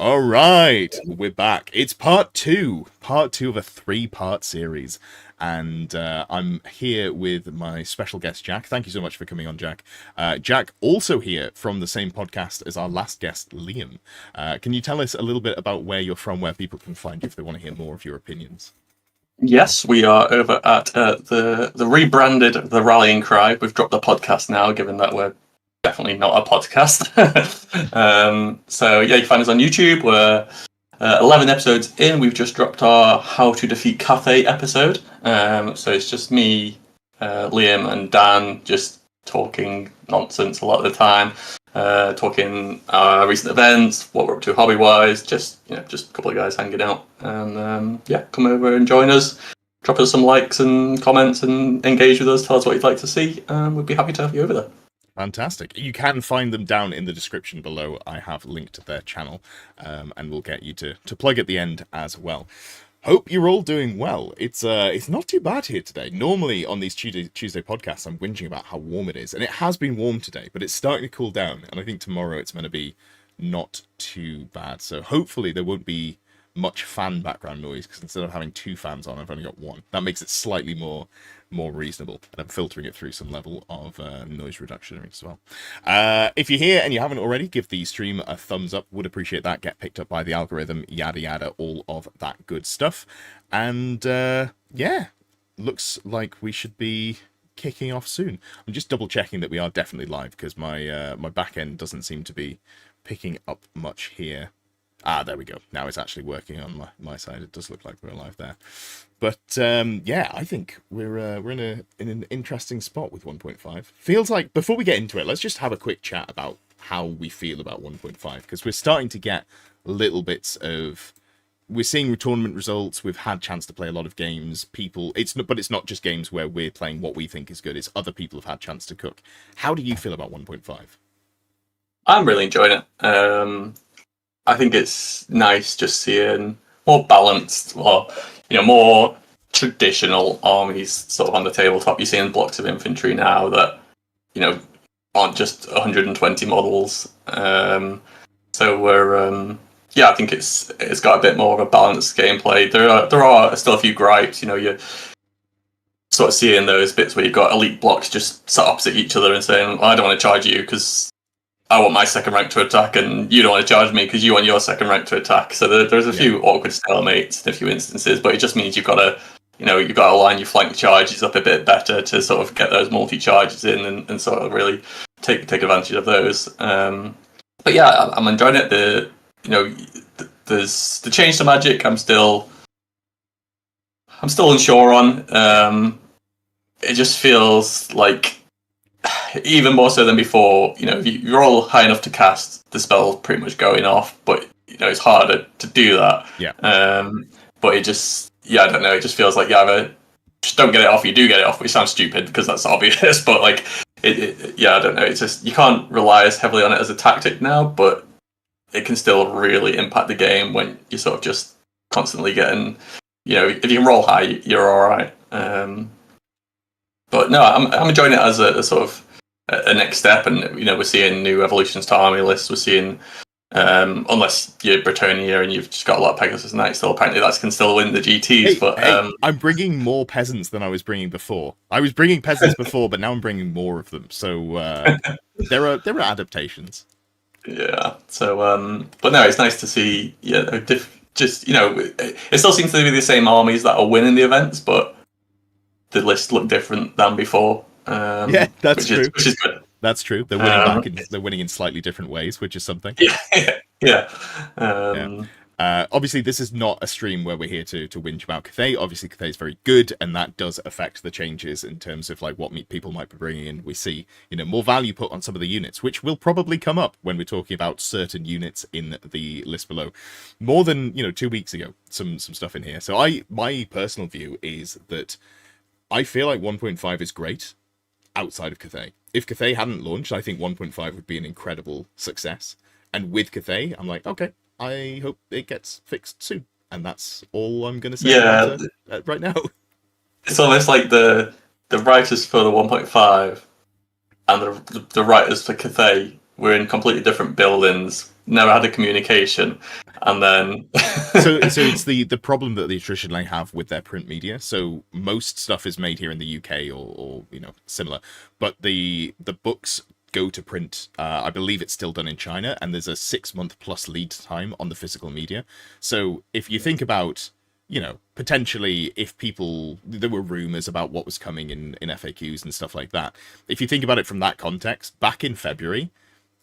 All right, we're back. It's part two of a three-part series. And I'm here with my special guest, Jack. Thank you so much for coming on, Jack. Jack, also here from the same podcast as our last guest, Liam. Can you tell us a little bit about where you're from, where people can find you if they want to hear more of your opinions? Yes, we are over at the rebranded The Rallying Cry. We've dropped the podcast now, given that we're definitely not a podcast. So yeah, you can find us on YouTube. We're 11 episodes in. We've just dropped our How to Defeat Cathay episode. So it's just me, Liam, and Dan just talking nonsense a lot of the time. Talking recent events, what we're up to hobby-wise, just a couple of guys hanging out. And come over and join us. Drop us some likes and comments and engage with us. Tell us what you'd like to see. We'd be happy to have you over there. Fantastic. You can find them down in the description below. I have linked their channel, and we'll get you to plug at the end as well. Hope you're all doing well. It's not too bad here today. Normally on these Tuesday podcasts, I'm whinging about how warm it is, and it has been warm today, but it's starting to cool down, and I think tomorrow it's going to be not too bad. So hopefully there won't be much fan background noise, because instead of having two fans on, I've only got one. That makes it slightly more reasonable, and I'm filtering it through some level of noise reduction as well. If you're here and you haven't already, give the stream a thumbs up. Would appreciate that. Get picked up by the algorithm, yada yada, all of that good stuff. And yeah, looks like we should be kicking off soon. I'm just double checking that we are definitely live, because my my back end doesn't seem to be picking up much here. There we go. Now it's actually working on my side. It does look like we're live there. But yeah, I think we're in an interesting spot with 1.5. Feels like, before we get into it, let's just have a quick chat about how we feel about 1.5, because we're starting to get little bits of, we're seeing tournament results. We've had chance to play a lot of games. But it's not just games where we're playing what we think is good. It's other people have had chance to cook. How do you feel about 1.5? I'm really enjoying it. I think it's nice just seeing more balanced, or more traditional armies sort of on the tabletop. You're seeing blocks of infantry now that aren't just 120 models. So we're I think it's got a bit more of a balanced gameplay. There are still a few gripes. You're sort of seeing those bits where you've got elite blocks just sat opposite each other and saying, well, I don't want to charge you because I want my second rank to attack, and you don't want to charge me because you want your second rank to attack. So there's a few awkward stalemates in a few instances, but it just means you've got to line your flank charges up a bit better to sort of get those multi charges in and sort of really take advantage of those. But yeah, I'm enjoying it. There's the change to magic. I'm still unsure on. It just feels like, even more so than before, if you're all high enough to cast, the spell's pretty much going off, but it's harder to do that. Yeah. But it just, I don't know, it just feels like you either just don't get it off, you do get it off, which sounds stupid because that's obvious, but like, I don't know, it's just, you can't rely as heavily on it as a tactic now, but it can still really impact the game when you're sort of just constantly getting, if you can roll high, you're alright. But no, I'm enjoying it as a sort of a next step, and we're seeing new evolutions to army lists. We're seeing, unless you're Bretonia and you've just got a lot of Pegasus Knights, still apparently that can still win the GTs. I'm bringing more peasants than I was bringing before. I was bringing peasants before, but now I'm bringing more of them. So there are adaptations. Yeah. So, but no, it's nice to see. It still seems to be the same armies that are winning the events, but the list look different than before. Yeah, that's true. Which is good. That's true. They're winning they're winning in slightly different ways, which is something. Yeah. Obviously, this is not a stream where we're here to whinge about Cathay. Obviously, Cathay is very good, and that does affect the changes in terms of like what people might be bringing in. We see, more value put on some of the units, which will probably come up when we're talking about certain units in the list below. More than 2 weeks ago, some stuff in here. So my personal view is that I feel like 1.5 is great outside of Cathay. If Cathay hadn't launched, I think 1.5 would be an incredible success. And with Cathay, I'm like, okay, I hope it gets fixed soon. And that's all I'm going to say right now. It's almost like the writers for the 1.5 and the writers for Cathay we're in completely different buildings, never had a communication, and then so it's the problem that they traditionally have with their print media. So most stuff is made here in the UK or similar, but the books go to print. I believe it's still done in China, and there's a 6-month plus lead time on the physical media. So if you think about, potentially if there were rumors about what was coming in FAQs and stuff like that. If you think about it from that context, back in February,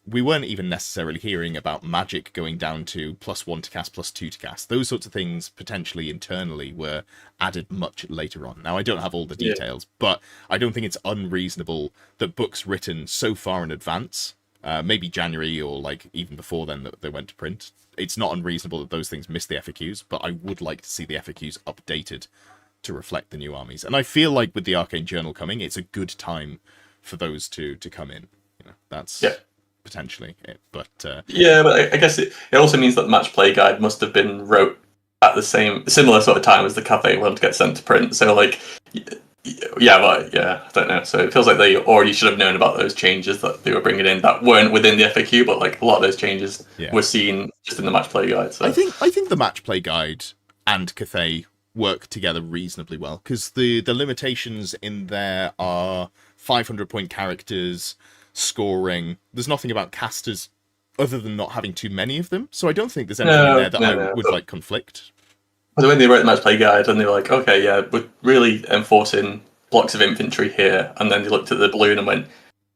we weren't even necessarily hearing about Magic going down to +1 to cast, +2 to cast. Those sorts of things potentially internally were added much later on. Now, I don't have all the details, but I don't think it's unreasonable that books written so far in advance, maybe January or like even before then that they went to print, it's not unreasonable that those things miss the FAQs, but I would like to see the FAQs updated to reflect the new armies. And I feel like with the Arcane Journal coming, it's a good time for those to come in. That's... Yeah. Potentially it, but but I guess it also means that the match play guide must have been wrote at the similar sort of time as the Cathay one to get sent to print. So like, I don't know. So it feels like they already should have known about those changes that they were bringing in that weren't within the FAQ, but like a lot of those changes were seen just in the match play guide. So I think the match play guide and Cathay work together reasonably well, because the limitations in there are 500-point characters, scoring. There's nothing about casters other than not having too many of them, so I don't think there's anything in there that I would like conflict. But when they wrote the match play guide and they were like, okay, yeah, we're really enforcing blocks of infantry here, and then they looked at the balloon and went,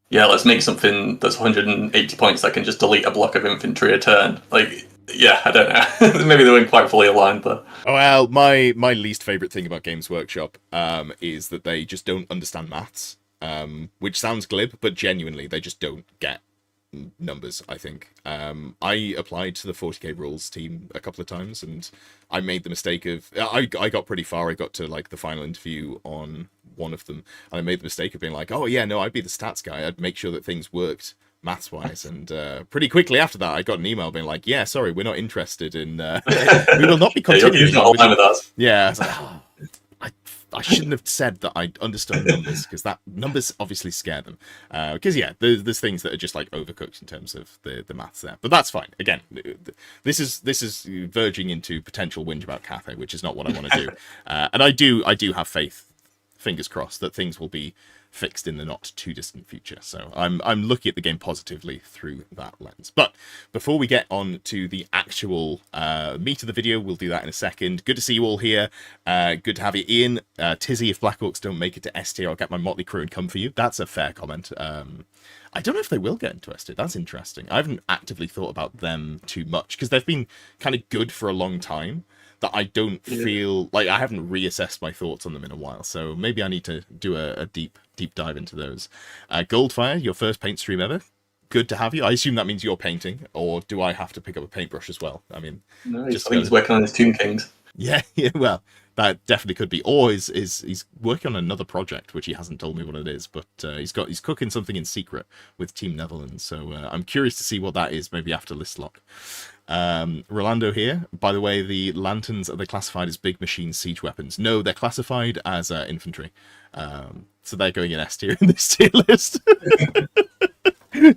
yeah, let's make something that's 180 points that can just delete a block of infantry a turn. Like, yeah, I don't know. Maybe they weren't quite fully aligned there. Oh, well, my least favourite thing about Games Workshop is that they just don't understand maths. Which sounds glib, but genuinely, they just don't get numbers, I think. I applied to the 40k rules team a couple of times, and I made the mistake of... I got pretty far. I got to, like, the final interview on one of them, and I made the mistake of being like, oh, yeah, no, I'd be the stats guy. I'd make sure that things worked maths-wise, and pretty quickly after that, I got an email being like, yeah, sorry, we're not interested in... we will not be continuing. With us. Yeah, I was like, oh, I shouldn't have said that I understood numbers, because that numbers obviously scare them. Because there's things that are just like overcooked in terms of the maths there, but that's fine. Again, this is verging into potential whinge about Cathay, which is not what I want to do. And I do have faith, fingers crossed, that things will be fixed in the not too distant future. So I'm looking at the game positively through that lens. But before we get on to the actual meat of the video, we'll do that in a second. Good to see you all here. Good to have you, Ian. Tizzy, if Black Orcs don't make it to S tier, I'll get my motley crew and come for you. That's a fair comment. I don't know if they will get into S tier. That's interesting. I haven't actively thought about them too much, because they've been kind of good for a long time, that I don't feel like I haven't reassessed my thoughts on them in a while. So maybe I need to do a deep dive into those. Goldfire, your first paint stream ever. Good to have you. I assume that means you're painting, or do I have to pick up a paintbrush as well? I mean, no, I think he's working on his Tomb Kings. Yeah, well, that definitely could be. Or he's working on another project, which he hasn't told me what it is, but he's cooking something in secret with Team Netherlands. So I'm curious to see what that is, maybe after list lock. Rolando here. By the way, the lanterns, are they classified as big machine siege weapons? No, they're classified as infantry. So they're going in S tier in this tier list.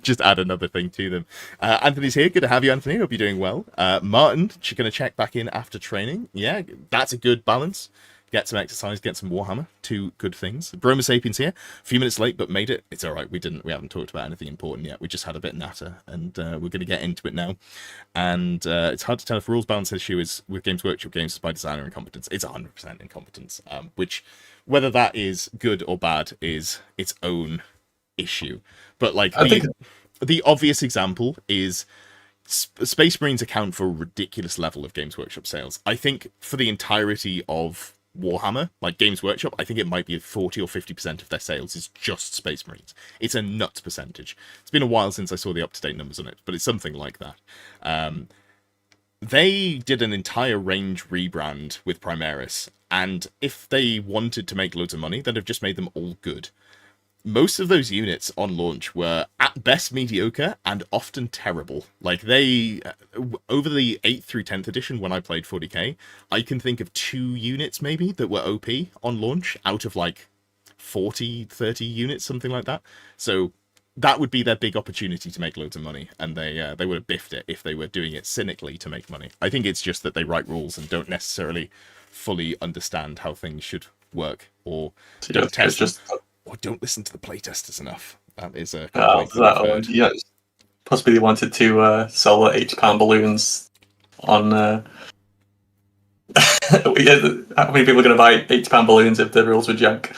Just add another thing to them. Anthony's here. Good to have you, Anthony. Hope you're doing well. Martin, she's going to check back in after training. Yeah, that's a good balance. Get some exercise, get some Warhammer. Two good things. Broma Sapiens here. A few minutes late, but made it. It's all right. We haven't talked about anything important yet. We just had a bit natter, and we're going to get into it now. And it's hard to tell if rules balance issue is with Games Workshop games by design or incompetence. It's 100% incompetence, which, whether that is good or bad, is its own issue. But like the obvious example is Space Marines account for a ridiculous level of Games Workshop sales. I think for the entirety of Warhammer, like Games Workshop, I think it might be 40 or 50% of their sales is just Space Marines. It's a nuts percentage. It's been a while since I saw the up-to-date numbers on it, but it's something like that. They did an entire range rebrand with Primaris, and if they wanted to make loads of money, they'd have just made them all good. Most of those units on launch were at best mediocre and often terrible. Like they, over the 8th through 10th edition when I played 40k, I can think of 2 units maybe that were OP on launch out of like 40, 30 units, something like that. So that would be their big opportunity to make loads of money, and they would have biffed it if they were doing it cynically to make money. I think it's just that they write rules and don't necessarily fully understand how things should work, or don't test them, or don't listen to the playtesters enough. That is a complaint possibly wanted to sell £80 balloons on. How many people are going to buy £80 balloons if the rules were junk?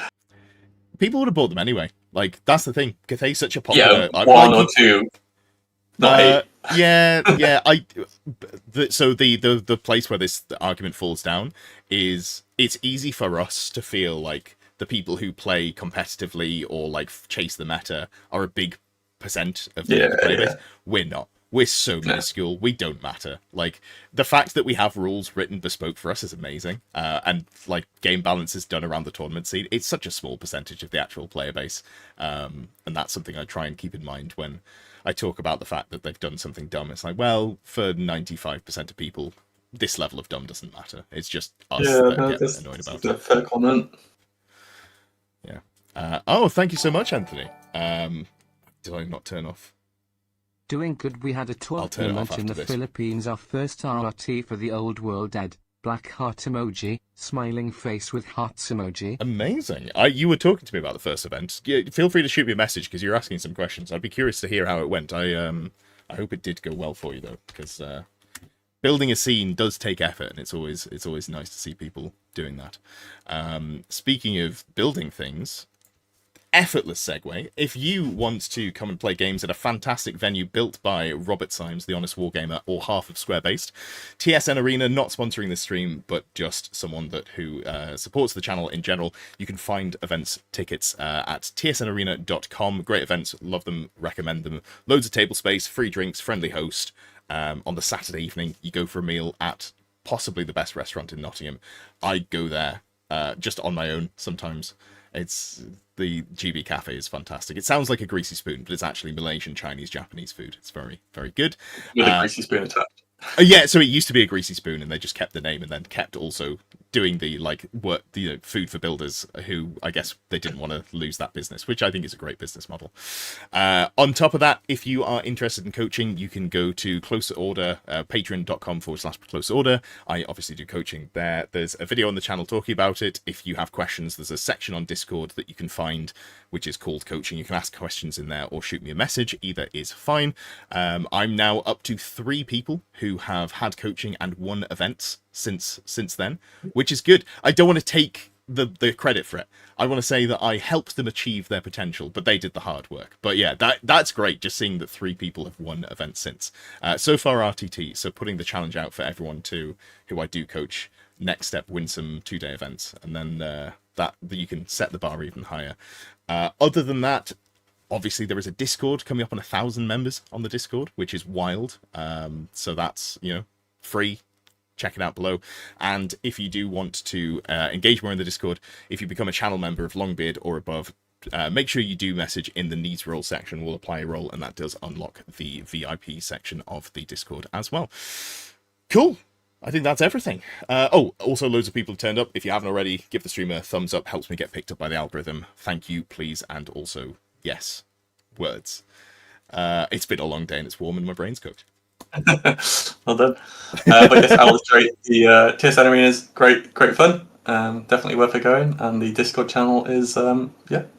People would have bought them anyway. Like, that's the thing. Cathay's such a popular... Yeah, one or two. Not eight. Yeah. So the place where the argument falls down is it's easy for us to feel like the people who play competitively or like chase the meta are a big percent of the player base. We're not. We're so minuscule. We don't matter. Like, the fact that we have rules written bespoke for us is amazing. And like game balance is done around the tournament scene. It's such a small percentage of the actual player base. And that's something I try and keep in mind when I talk about the fact that they've done something dumb. It's like, well, for 95% of people, this level of dumb doesn't matter. It's just us that get annoyed about it. That's a fair comment. Yeah. Oh, thank you so much, Anthony. Did I not turn off? Doing good. We had a tournament in the Philippines. Our first RRT for the old world dead. Black heart emoji, smiling face with hearts emoji. Amazing. You were talking to me about the first event. Yeah, feel free to shoot me a message because you're asking some questions. I'd be curious to hear how it went. I hope it did go well for you though, because building a scene does take effort, and it's always nice to see people doing that. Speaking of building things, effortless segue. If you want to come and play games at a fantastic venue built by Robert Symes, the Honest Wargamer, or half of Square Based, TSN Arena, not sponsoring this stream, but just someone who supports the channel in general, you can find events tickets at tsnarena.com. Great events, love them, recommend them. Loads of table space, free drinks, friendly host. On the Saturday evening, you go for a meal at possibly the best restaurant in Nottingham. I go there just on my own sometimes. The GB Cafe is fantastic. It sounds like a greasy spoon, but it's actually Malaysian, Chinese, Japanese food. It's very, very good. With a greasy spoon attached. Yeah, so it used to be a greasy spoon, and they just kept the name, and then kept also doing the food for builders, who I guess they didn't want to lose that business, which I think is a great business model. On top of that, if you are interested in coaching, you can go to Closer Order, patreon.com/Closer Order. I obviously do coaching there. There's a video on the channel talking about it. If you have questions, there's a section on Discord that you can find, which is called Coaching. You can ask questions in there or shoot me a message. Either is fine. I'm now up to 3 people who have had coaching and won events since then, which is good. I don't want to take the credit for it. I want to say that I helped them achieve their potential, but they did the hard work. But yeah, that's great, just seeing that 3 people have won events since. So far RTT, so putting the challenge out for everyone who I do coach. Next step, win some 2-day events, and then that you can set the bar even higher. Other than that, obviously there is a Discord coming up on 1,000 members on the Discord, which is wild. So that's, free. Check it out below. And if you do want to engage more in the Discord, if you become a channel member of Longbeard or above, make sure you do message in the needs role section. We'll apply a role, and that does unlock the VIP section of the Discord as well. Cool. I think that's everything. Also loads of people have turned up. If you haven't already, give the stream a thumbs up. Helps me get picked up by the algorithm. Thank you, please. And also, yes, words. It's been a long day and it's warm and my brain's cooked. Well done. But yes, I'll illustrate the TSN Arena is great fun. Definitely worth it going. And the Discord channel is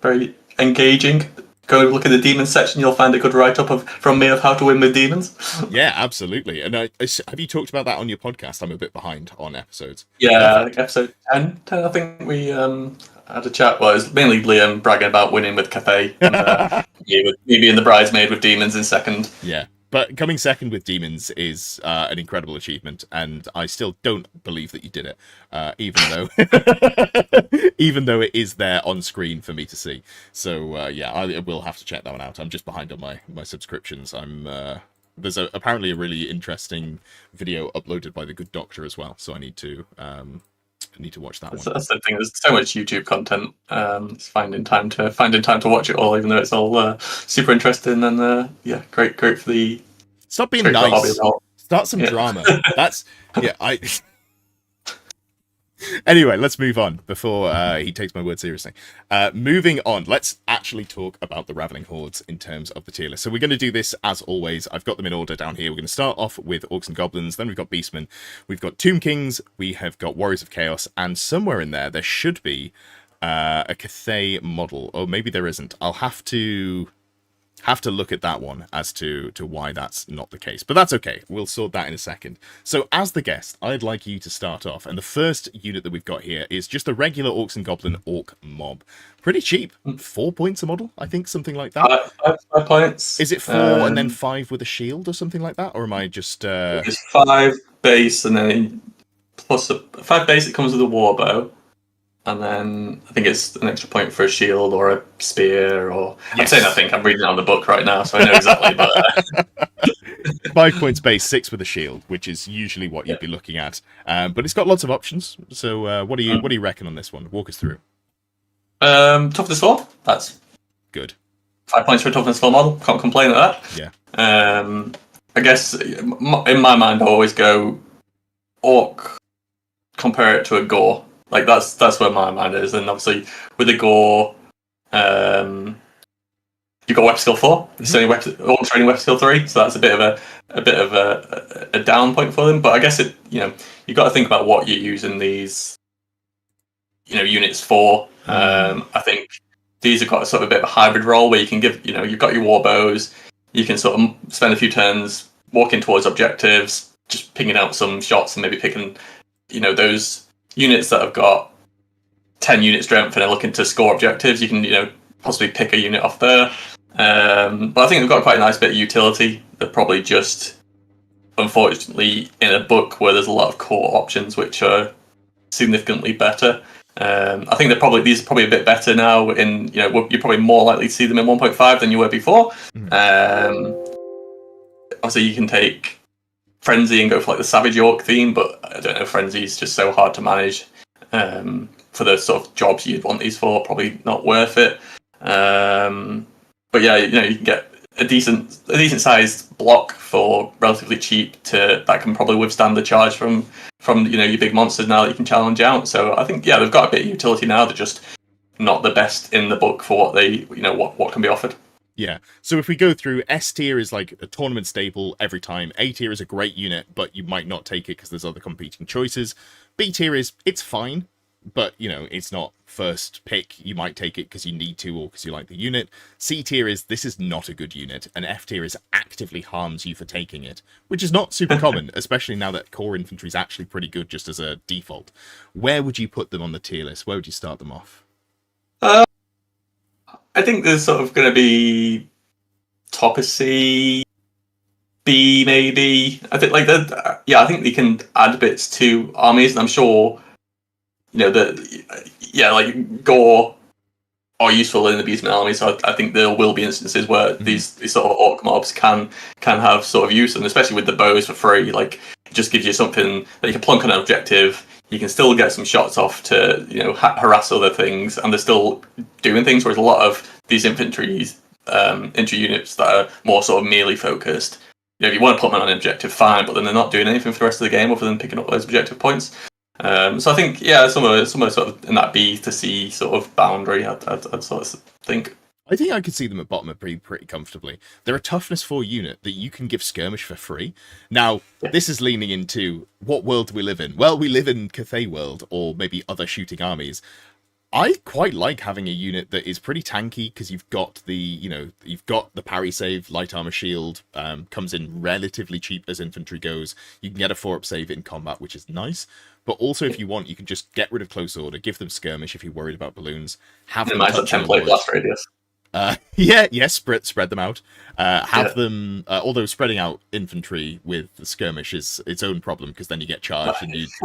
very engaging. Go look at the demons section. You'll find a good write-up from me of how to win with demons. Yeah, absolutely. And have you talked about that on your podcast? I'm a bit behind on episodes. Yeah, episode 10, I think we had a chat. Well, it was mainly Liam bragging about winning with Cathay. And, me being the bridesmaid with demons in second. Yeah. But coming second with demons is an incredible achievement, and I still don't believe that you did it, even though it is there on screen for me to see. So I will have to check that one out. I'm just behind on my subscriptions. There's apparently a really interesting video uploaded by the Good Doctor as well, so I need to watch that one. That's the thing. There's so much YouTube content. It's finding time to watch it all, even though it's all super interesting and great for the. Stop being nice. Start some drama. That's Anyway, let's move on before he takes my word seriously. Moving on, let's actually talk about the Ravening Hordes in terms of the tier list. So we're going to do this as always. I've got them in order down here. We're going to start off with Orcs and Goblins, then we've got Beastmen, we've got Tomb Kings, we have got Warriors of Chaos, and somewhere in there should be a Cathay model. Or maybe there isn't. I'll have to look at that one as to why that's not the case. But that's okay. We'll sort that in a second. So as the guest, I'd like you to start off. And the first unit that we've got here is just a regular Orcs and Goblin Orc mob. Pretty cheap. 4 points a model, I think, something like that. 5 points. Is it 4 and then 5 with a shield or something like that? Or am I just... It's 5 base and then plus 5 base, it comes with a warbow. And then I think it's an extra point for a shield or a spear, or yes. I'm saying I think I'm reading it on the book right now, so I know exactly. But 5 points base, 6 with a shield, which is usually what you'd be looking at. But it's got lots of options. So what do you reckon on this one? Walk us through. Toughness 4. That's good. 5 points for a toughness 4 model. Can't complain at that. Yeah. I guess in my mind, I always go orc. Compare it to a gore. Like that's where my mind is, and obviously with the gore, you've got weapon skill 4. It's only orcs training weapon skill 3, so that's a bit of a down point for them. But I guess you've got to think about what you're using these units for. I think these have got a sort of a bit of a hybrid role where you can give you've got your war bows, you can sort of spend a few turns walking towards objectives, just pinging out some shots and maybe picking those units that have got 10 unit strength and are looking to score objectives. You can possibly pick a unit off there. But I think they've got quite a nice bit of utility. They're probably just, unfortunately, in a book where there's a lot of core options which are significantly better. I think these are probably a bit better now. You're probably more likely to see them in 1.5 than you were before. Obviously, you can take Frenzy and go for like the Savage Orc theme, but I don't know, Frenzy is just so hard to manage for the sort of jobs you'd want these for. Probably not worth it. But yeah, you can get a decent sized block for relatively cheap that can probably withstand the charge from your big monsters now that you can challenge out. So I think they've got a bit of utility now. They're just not the best in the book for what they what can be offered. Yeah, so if we go through, S tier is like a tournament staple every time. A tier is a great unit, but you might not take it because there's other competing choices. B tier it's fine, but it's not first pick. You might take it because you need to or because you like the unit. C tier this is not a good unit, and F tier actively harms you for taking it, which is not super common, especially now that core infantry is actually pretty good just as a default. Where would you put them on the tier list? Where would you start them off? I think there's sort of going to be top of C, B maybe. I think I think they can add bits to armies, and I'm sure like Gore are useful in the Beastmen army. So I think there will be instances where these sort of orc mobs can have sort of use, and especially with the bows for free, like it just gives you something that you can plunk on an objective. You can still get some shots off to harass other things, and they're still doing things. Whereas a lot of these infantry units that are more sort of melee focused, if you want to put them on an objective, fine, but then they're not doing anything for the rest of the game other than picking up those objective points. So I think somewhere sort of in that B to C sort of boundary, I'd sort of think. I think I could see them at bottom of pretty comfortably. They're a toughness 4 unit that you can give skirmish for free. Now, this is leaning into what world do we live in? Well, we live in Cathay world, or maybe other shooting armies. I quite like having a unit that is pretty tanky because you've got the parry save, light armor shield, comes in relatively cheap as infantry goes. You can get a 4-up save in combat, which is nice. But also, if you want, you can just get rid of close order, give them skirmish if you're worried about balloons. Have them touch template blast radius. Spread them out. Have them, although spreading out infantry with the skirmish is its own problem because then you get charged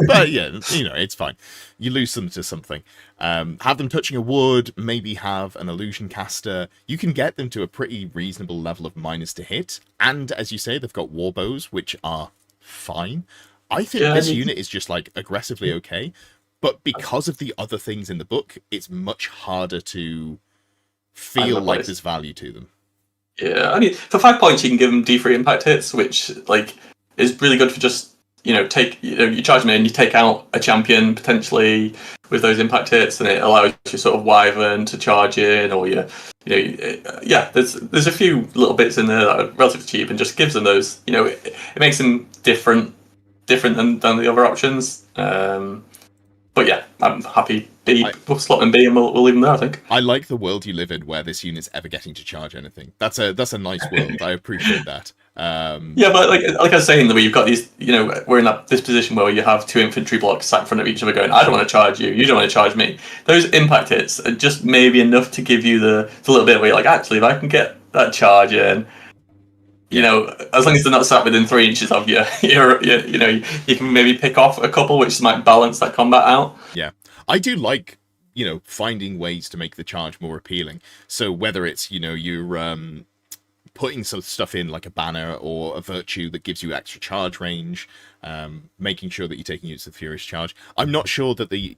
but it's fine. You lose them to something. Have them touching a wood, maybe have an illusion caster. You can get them to a pretty reasonable level of minus to hit, and as you say, they've got war bows, which are fine. I think this unit is just like aggressively okay, but because of the other things in the book, it's much harder to feel like there's value to them. Yeah, I mean, for 5 points, you can give them D3 impact hits, which is really good for just you charge me and you take out a champion potentially with those impact hits, and it allows you sort of wyvern to charge in, or there's a few little bits in there that are relatively cheap and just gives them those. It makes them different than the other options. But yeah, I'm happy we'll slot them B and we'll leave them there, I think. I like the world you live in where this unit's ever getting to charge anything. That's a nice world. I appreciate that. Yeah, but like I was saying, the way you've got these, we're in this position where you have two infantry blocks sat in front of each other going, I don't want to charge you don't want to charge me. Those impact hits are just maybe enough to give you the little bit where you're like, actually, if I can get that charge in, as long as they're not sat within 3 inches of you, you can maybe pick off a couple which might balance that combat out. Yeah, I do like, finding ways to make the charge more appealing. So whether it's, you're putting some stuff in like a banner or a virtue that gives you extra charge range, making sure that you're taking use of Furious Charge. I'm not sure that the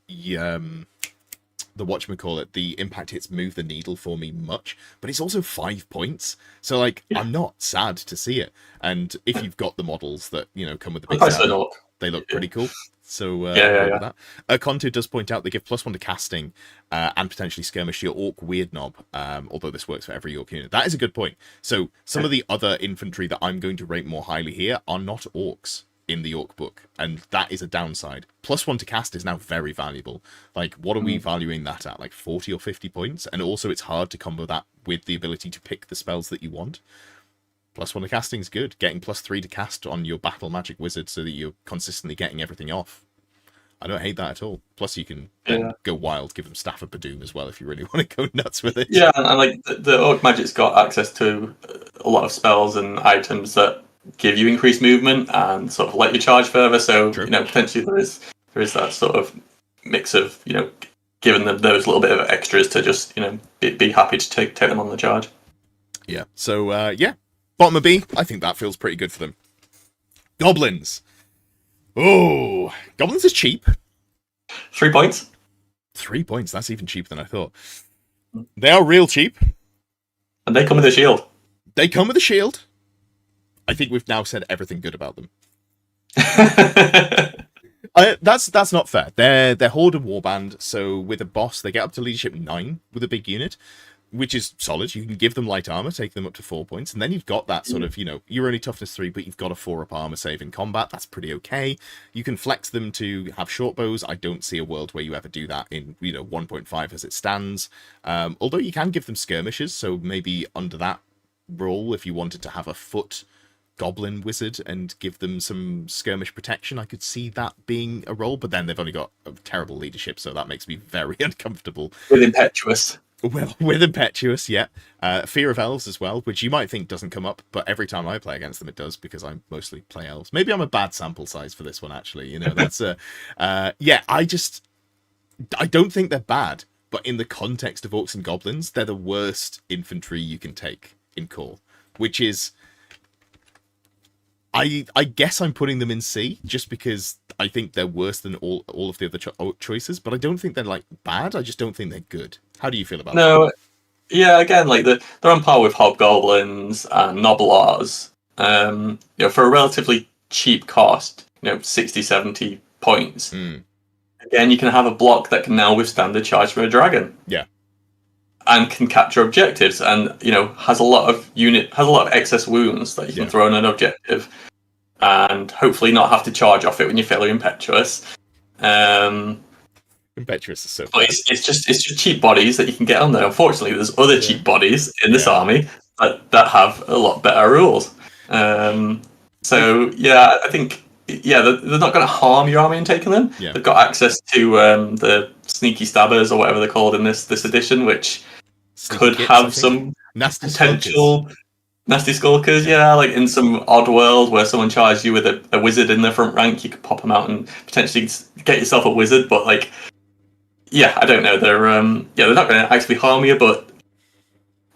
whatchamacallit, the impact hits move the needle for me much, but it's also 5 points. So I'm not sad to see it. And if you've got the models that, come with the big sound, they look pretty cool. So that. Konto does point out they give +1 to casting and potentially skirmish your orc weird knob, although this works for every orc unit. That is a good point. So some of the other infantry that I'm going to rate more highly here are not orcs in the orc book, and that is a downside. +1 to cast is now very valuable. Like, what are we valuing that at? Like 40 or 50 points? And also it's hard to combo that with the ability to pick the spells that you want. +1 to casting is good. Getting +3 to cast on your battle magic wizard so that you're consistently getting everything off. I don't hate that at all. Plus you can go wild, give them Staff of Badoom as well if you really want to go nuts with it. Yeah, and like the orc magic's got access to a lot of spells and items that give you increased movement and sort of let you charge further. So potentially there is that sort of mix of giving them those little bit of extras to just be happy to take them on the charge. Yeah. So bottom of B, I think that feels pretty good for them. Goblins. Oh, Goblins is cheap. 3 points. 3 points. That's even cheaper than I thought. They are real cheap, and they come with a shield. They come with a shield. I think we've now said everything good about them. That's not fair. They're Horde and Warband, so with a boss, they get up to leadership 9 with a big unit, which is solid. You can give them light armor, take them up to 4 points, and then you've got that sort of, you're only toughness 3, but you've got a 4-up armor save in combat. That's pretty okay. You can flex them to have short bows. I don't see a world where you ever do that in 1.5 as it stands. Although you can give them skirmishers, so maybe under that role, if you wanted to have a foot goblin wizard and give them some skirmish protection, I could see that being a role, but then they've only got a terrible leadership, so that makes me very uncomfortable. With Impetuous. Well, with Impetuous, yeah. Fear of Elves as well, which you might think doesn't come up, but every time I play against them it does, because I mostly play Elves. Maybe I'm a bad sample size for this one, actually. That's I don't think they're bad, but in the context of Orcs and Goblins, they're the worst infantry you can take in core, which is... I guess I'm putting them in C just because I think they're worse than all of the other choices, but I don't think they're bad. I just don't think they're good. How do you feel about that? No, yeah, again, they're on par with Hobgoblins and Noblars. For a relatively cheap cost, 60, 70 points. Again, you can have a block that can now withstand the charge from a dragon. Yeah. And can capture objectives, and has a lot of excess wounds that you can throw on an objective, and hopefully not have to charge off it when you fail your Impetuous. Impetuous is so. But it's just cheap bodies that you can get on there. Unfortunately, there's other cheap bodies in this army that have a lot better rules. I think. Yeah, they're not going to harm your army in taking them. Yeah. They've got access to the sneaky stabbers or whatever they're called in this edition, which could have some nasty potential nasty skulkers. Yeah, like in some odd world where someone charges you with a wizard in their front rank, you could pop them out and potentially get yourself a wizard. But I don't know. They're not going to actually harm you, but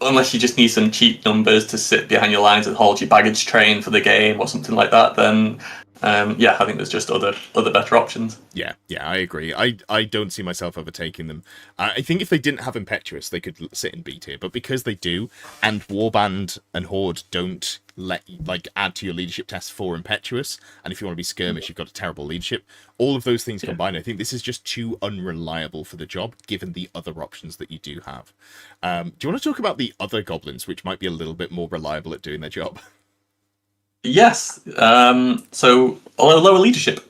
unless you just need some cheap numbers to sit behind your lines and hold your baggage train for the game or something like that, then yeah, I think there's just other better options. Yeah, I agree. I don't see myself overtaking them. I think if they didn't have Impetuous, they could sit in B tier, but because they do, and Warband and Horde don't add to your leadership test for Impetuous, and if you want to be Skirmish, you've got a terrible leadership. All of those things combined, I think this is just too unreliable for the job, given the other options that you do have. Do you want to talk about the other goblins, which might be a little bit more reliable at doing their job? Yes. So lower leadership,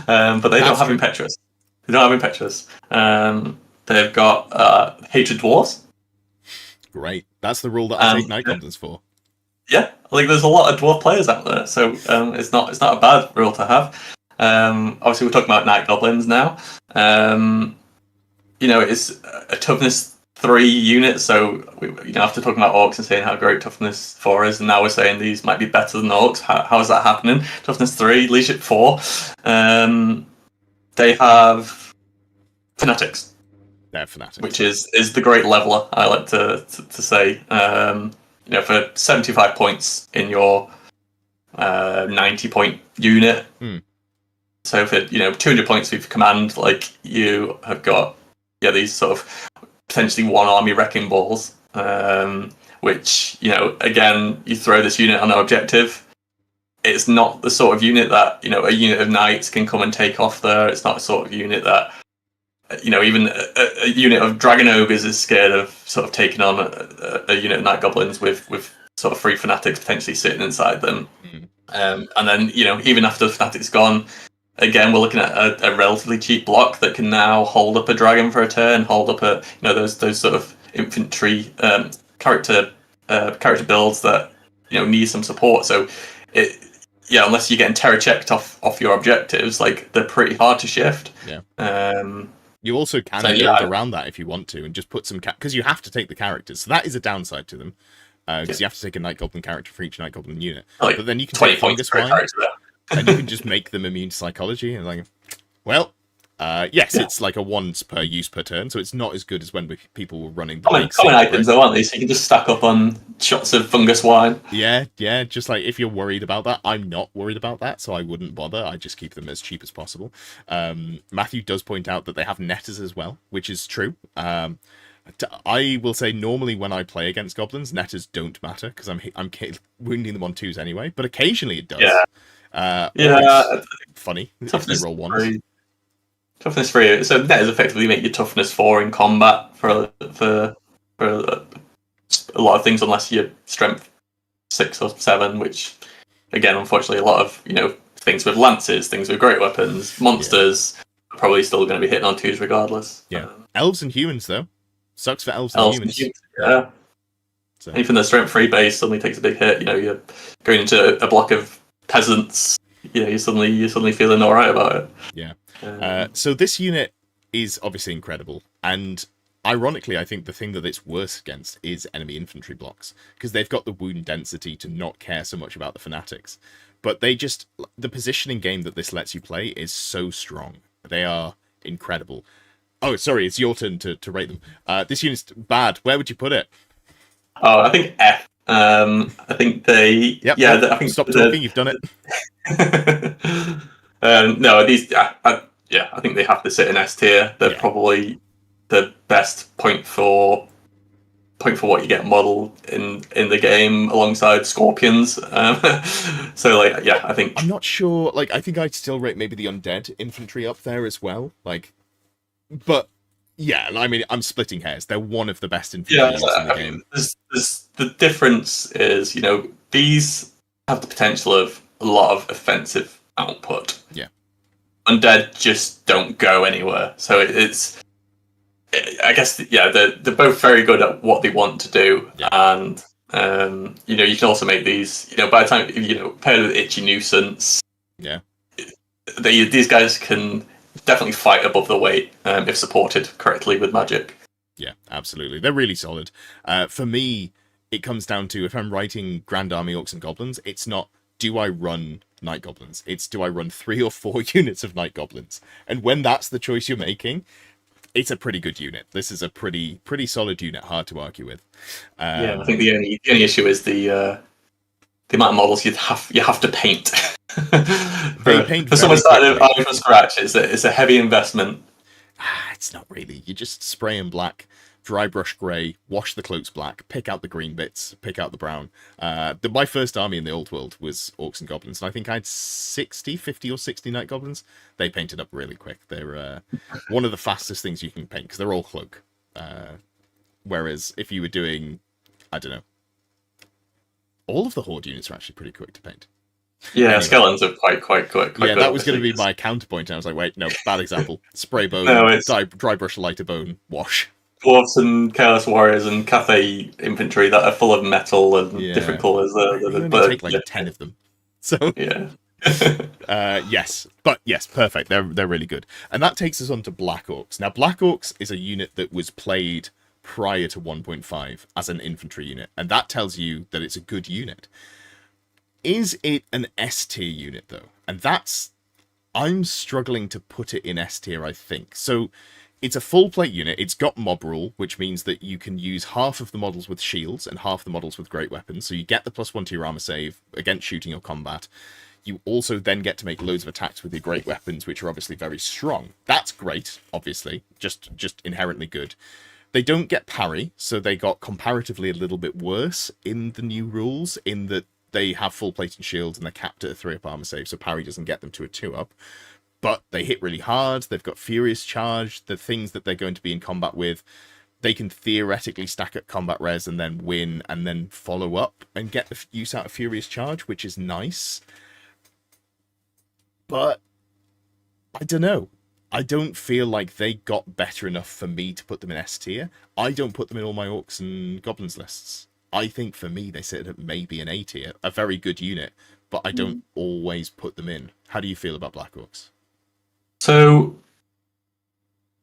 but they don't have Impetuous. They don't have Impetuous. They've got Hatred Dwarves. Great. That's the rule that I take Night Goblins for. Yeah, like there's a lot of dwarf players out there, so it's not a bad rule to have. Obviously, we're talking about Night Goblins now. It's a toughness 3 unit, so after talking about Orcs and saying how great toughness 4 is, and now we're saying these might be better than Orcs. How is that happening? Toughness 3, leadership 4. They have Fanatics. They're Fanatics, which is the great leveler, I like to say. For 75 points in your 90-point unit. So for 200 points with command, like you have got these sort of potentially one army wrecking balls, which again, you throw this unit on an objective. It's not the sort of unit that a unit of knights can come and take off there. It's not a sort of unit that even a unit of dragon ogres is scared of sort of taking on a unit of night goblins with sort of 3 fanatics potentially sitting inside them. And then even after the fanatic's gone, again we're looking at a relatively cheap block that can now hold up a dragon for a turn, hold up those sort of infantry character builds that need some support. So unless you're getting terror checked off your objectives, like they're pretty hard to shift. You also can build around that if you want to, and just put some because you have to take the characters. So that is a downside to them, because you have to take a Night Goblin character for each Night Goblin unit. But then you can take Fungus Wine, and you can just make them immune to psychology. And it's like a once per use per turn, so it's not as good as when people were running the common items, though, aren't they? So you can just stack up on shots of Fungus Wine. Yeah. Just like if you're worried about that, I'm not worried about that, so I wouldn't bother. I just keep them as cheap as possible. Matthew does point out that they have netters as well, which is true. I will say normally when I play against goblins, netters don't matter because I'm wounding them on 2s anyway, but occasionally it does. Funny if they roll 1s. Toughness 3. So netters effectively make your toughness 4 in combat for a lot of things, unless you're strength 6 or 7, which again, unfortunately, a lot of things with lances, things with great weapons, monsters are probably still going to be hitting on 2s regardless. Elves and humans though sucks for elves and humans. So even the strength 3 base suddenly takes a big hit. You're going into a block of peasants. You're suddenly feeling all right about it. So this unit is obviously incredible, and ironically, I think the thing that it's worse against is enemy infantry blocks, because they've got the wound density to not care so much about the fanatics. But the positioning game that this lets you play is so strong. They are incredible. Oh, sorry, it's your turn to rate them. This unit's bad. Where would you put it? Oh, I think F. I think they. Yep, I think stop talking. You've done it. No, these. I think they have to sit in S tier. They're probably the best point for what you get modeled in the game alongside Scorpions. I think I'm not sure. I think I'd still rate maybe the undead infantry up there as well. But yeah, I mean, I'm splitting hairs. They're one of the best infantry units in the game. The difference is, these have the potential of a lot of offensive output. Yeah. Undead just don't go anywhere. So I guess, they're both very good at what they want to do. Yeah. And, you can also make these, by the time, paired with Itchy Nuisance. Yeah. These guys can definitely fight above the weight if supported correctly with magic. Yeah, absolutely. They're really solid. For me, it comes down to, if I'm writing Grand Army Orcs and Goblins, it's not, do I run Night Goblins? It's, do I run 3 or 4 units of Night Goblins? And when that's the choice you're making, it's a pretty good unit. This is a pretty solid unit, hard to argue with. I think the only issue is the amount of models you have to paint. They paint for someone very starting quickly. army from scratch. It's a heavy investment. It's not really. You just spray them black, dry brush grey, wash the cloaks black, pick out the green bits, pick out the brown. My first army in the old world was Orcs and Goblins, and I think I had 50 or 60 Night Goblins. They painted up really quick. They're one of the fastest things you can paint, because they're all cloak. Whereas if you were doing, I don't know, all of the Horde units are actually pretty quick to paint. Yeah, Anyway. skeletons are quite quick. Yeah, that was going to be my counterpoint, and I was like, wait, no, bad example. Spray bone, dry brush lighter bone, wash. Dwarves and Chaos Warriors and Cathay infantry that are full of metal and different colours. You only take like 10 of them. So yeah. yes, perfect. They're really good. And that takes us on to Black Orcs. Now, Black Orcs is a unit that was played prior to 1.5 as an infantry unit, and that tells you that it's a good unit. Is it an S tier unit though? And I'm struggling to put it in S tier, I think. So it's a full plate unit. It's got mob rule, which means that you can use half of the models with shields and half the models with great weapons. So you get the +1 to your armor save against shooting or combat. You also then get to make loads of attacks with your great weapons, which are obviously very strong. That's great, obviously, just inherently good. They don't get parry, so they got comparatively a little bit worse in the new rules, in that they have full plate and shields and they're capped at a 3-up armor save, so parry doesn't get them to a 2-up. But they hit really hard, they've got Furious Charge, the things that they're going to be in combat with, they can theoretically stack up combat res and then win and then follow up and get the use out of Furious Charge, which is nice. But I don't know. I don't feel like they got better enough for me to put them in S tier. I don't put them in all my Orcs and Goblins lists. I think for me they sit at maybe an A tier, a very good unit, but I don't always put them in. How do you feel about Black Orcs? So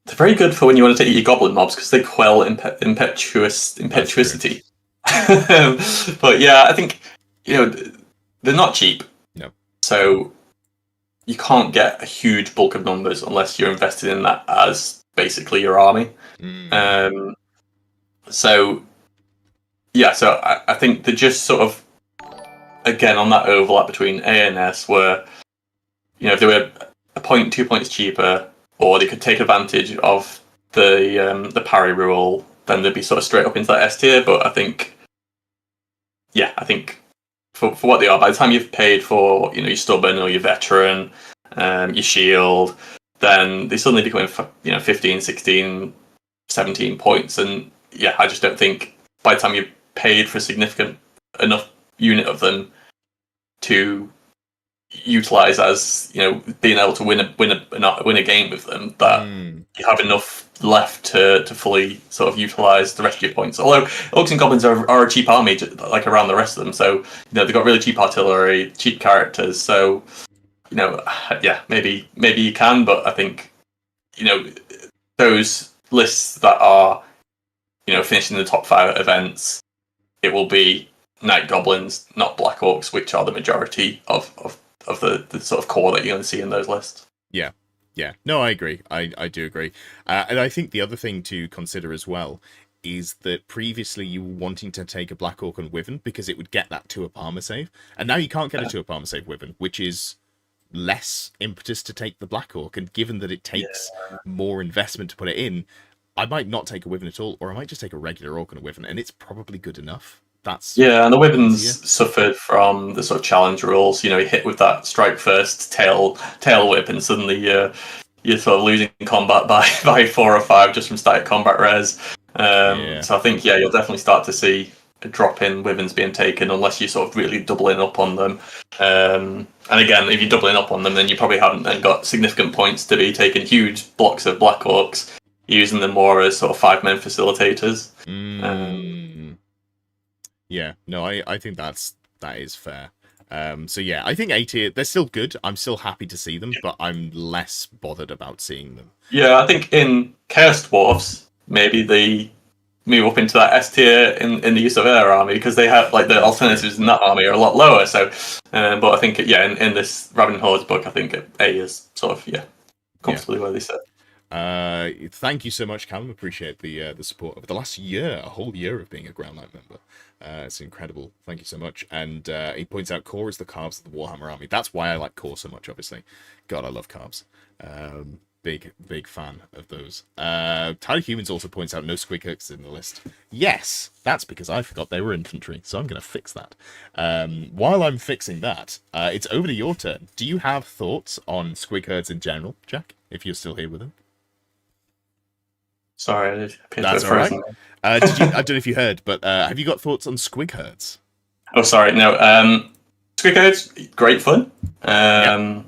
they're very good for when you want to take your goblin mobs because they quell impetuosity. But yeah, I think they're not cheap. No. So you can't get a huge bulk of numbers unless you're invested in that as basically your army. So I think they're just sort of again on that overlap between A and S, where if they were a point, 2 points cheaper, or they could take advantage of the parry rule, then they'd be sort of straight up into that S tier. But I think for what they are, by the time you've paid for your stubborn or your veteran, your shield, then they suddenly become 15, 16, 17 points, and I just don't think by the time you've paid for a significant enough unit of them to utilize as being able to win a game with them, that you have enough left to fully sort of utilize the rest of your points. Although Orcs and Goblins are a cheap army like around the rest of them, so they've got really cheap artillery, cheap characters, so maybe you can, but I think those lists that are finishing the top 5 events, it will be Night Goblins, not Black Orcs, which are the majority of the sort of core that you're going to see in those lists. Yeah. No, I agree. I do agree. And I think the other thing to consider as well is that previously you were wanting to take a Black Orc and Wyvern because it would get that 2-up armor save. And now you can't get a 2-up armor save Wyvern, which is less impetus to take the Black Orc. And given that it takes more investment to put it in, I might not take a Wyvern at all, or I might just take a regular Orc and a Wyvern, and it's probably good enough. And the Wyverns suffered from the sort of challenge rules. You hit with that strike first tail whip, and suddenly you're sort of losing combat by 4 or 5 just from static combat res. So I think you'll definitely start to see a drop in Wyverns being taken unless you're sort of really doubling up on them. And again, if you're doubling up on them, then you probably haven't then got significant points to be taking huge blocks of Black Orcs, using them more as sort of 5-men facilitators. I think that is fair. I think A tier, they're still good. I'm still happy to see them, but I'm less bothered about seeing them. Yeah, I think in Chaos Dwarfs, maybe they move up into that S tier in the use of their army, because they have the alternatives in that army are a lot lower. So, but I think in this Ravening Hordes book, I think A is sort of comfortably where they sit. Thank you so much, Callum. Appreciate the support over the last year, a whole year of being a Ground Knight member. It's incredible. Thank you so much. And he points out core is the carbs of the Warhammer army. That's why I like core so much, obviously. God, I love carbs. Big fan of those. Tyler Humans also points out no Squigurks in the list. Yes, that's because I forgot they were infantry, so I'm going to fix that. While I'm fixing that, it's over to your turn. Do you have thoughts on Squigherds in general, Jack, if you're still here with him? Sorry, that's all right. I don't know if you heard, but have you got thoughts on Squigherds? Oh, sorry, no. Squigherds, great fun. Yep.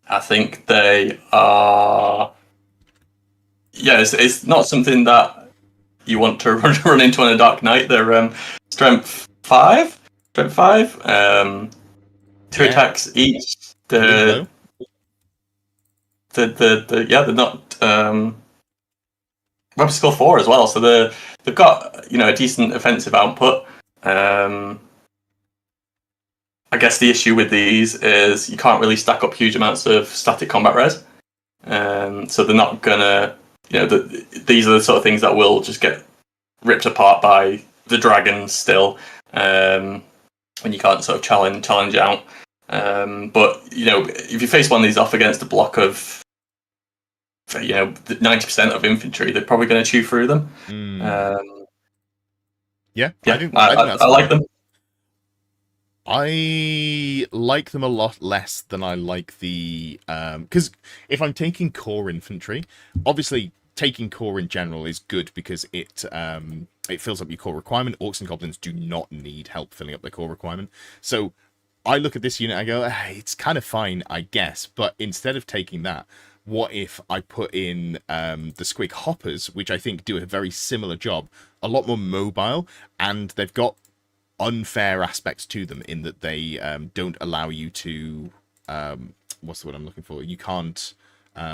I think they are. Yeah, it's not something that you want to run into on a Dark Knight. They're strength 5. Two attacks each. They're not. Weapon skill 4 as well, so they've got a decent offensive output. I guess the issue with these is you can't really stack up huge amounts of static combat res. So they're not gonna, these are the sort of things that will just get ripped apart by the dragons still, when you can't sort of challenge out. But if you face one of these off against a block of 90% of infantry, they're probably going to chew through them. I like them. I like them a lot less than I like the because if I'm taking core infantry, obviously taking core in general is good because it fills up your core requirement. Orcs and Goblins do not need help filling up their core requirement. So I look at this unit, I go, hey, it's kind of fine, I guess. But instead of taking that, what if I put in the Squig Hoppers, which I think do a very similar job, a lot more mobile, and they've got unfair aspects to them in that they don't allow you to what's the word I'm looking for? You can't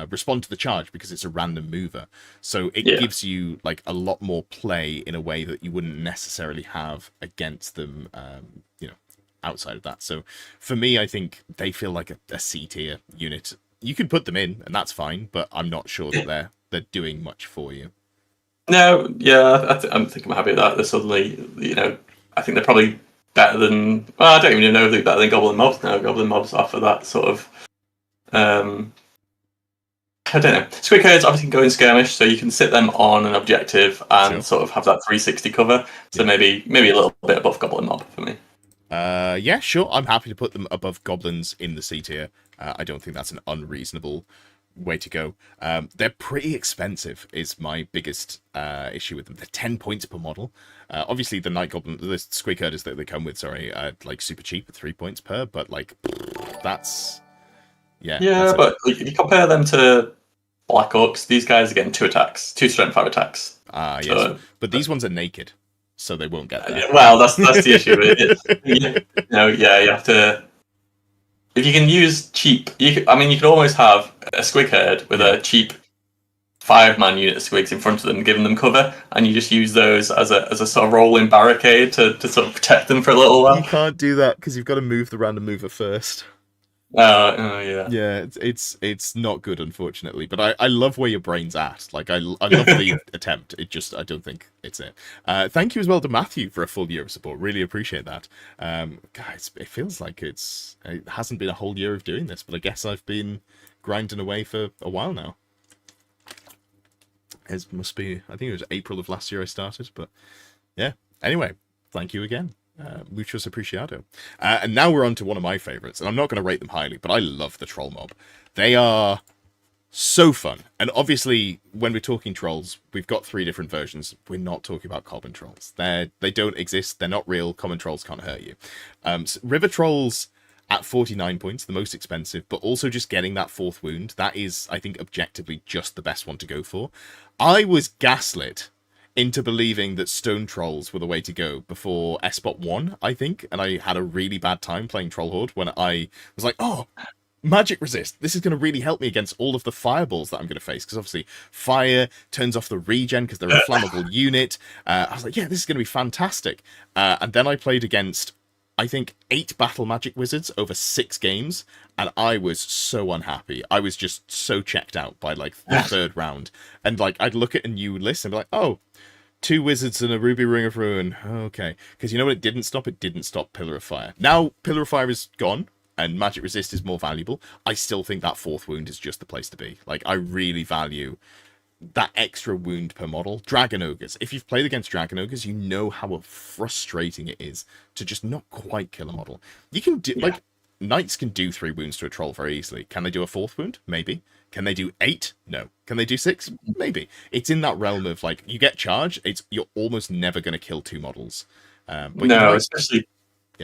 respond to the charge because it's a random mover. So it gives you like a lot more play in a way that you wouldn't necessarily have against them, outside of that. So for me, I think they feel like a C tier unit. You can put them in, and that's fine, but I'm not sure that they're doing much for you. No, yeah, I think I'm happy that they're suddenly, I think they're probably better than. Well, I don't even know if they're better than Goblin Mobs now. Goblin Mobs offer that sort of. I don't know. Squigherds obviously can go in skirmish, so you can sit them on an objective and sort of have that 360 cover. So maybe a little bit above Goblin Mob for me. Yeah, sure. I'm happy to put them above Goblins in the C tier. I don't think that's an unreasonable way to go. They're pretty expensive is my biggest issue with them. They're 10 points per model. Obviously the Night Goblin, the Squigherders that they come with, like super cheap at 3 points per, but like that's but if you compare them to Black Orcs, these guys are getting 2 attacks, 2 strength 5 attacks. Yes, but these ones are naked, so they won't get that. Well, that's the issue. You have to. If you can use cheap, you could almost have a Squigherd with a cheap 5-man unit of Squigs in front of them, giving them cover, and you just use those as a sort of rolling barricade to sort of protect them for a little while. You can't do that because you've got to move the random mover first. Yeah, it's not good, unfortunately, but I love where your brain's at. Like I love the attempt. I don't think it's it. Thank you as well to Matthew for a full year of support. Really appreciate that. Guys, it feels like it hasn't been a whole year of doing this, but I guess I've been grinding away for a while now. It must be, I think it was April of last year I started, but yeah. Anyway, thank you again. Muchos apreciado. And now we're on to one of my favorites, and I'm not going to rate them highly, but I love the troll mob. They are so fun. And obviously, when we're talking trolls, we've got 3 different versions. We're not talking about common trolls. They don't exist. They're not real. Common trolls can't hurt you. So river trolls at 49 points, the most expensive, but also just getting that 4th wound. That is, I think, objectively just the best one to go for. I was gaslit into believing that stone trolls were the way to go before SBOT 1, I think, and I had a really bad time playing Troll Horde when I was like, oh, magic resist, this is going to really help me against all of the fireballs that I'm going to face, because obviously fire turns off the regen because they're a flammable unit. I was like, yeah, this is going to be fantastic. And then I played against I think, 8 battle magic wizards over 6 games, and I was so unhappy. I was just so checked out by like the third round. And like I'd look at a new list and be like, oh, 2 wizards and a Ruby Ring of Ruin. Okay. Because you know what it didn't stop? It didn't stop Pillar of Fire. Now Pillar of Fire is gone and Magic Resist is more valuable. I still think that 4th wound is just the place to be. Like, I really value that extra wound per model. Dragon Ogres. If you've played against Dragon Ogres, you know how frustrating it is to just not quite kill a model. You can do, like, Knights can do 3 wounds to a troll very easily. Can they do a 4th wound? Maybe. Can they do 8? No. Can they do 6? Maybe. It's in that realm of, like, you get charged, you're almost never going to kill 2 models. But no, especially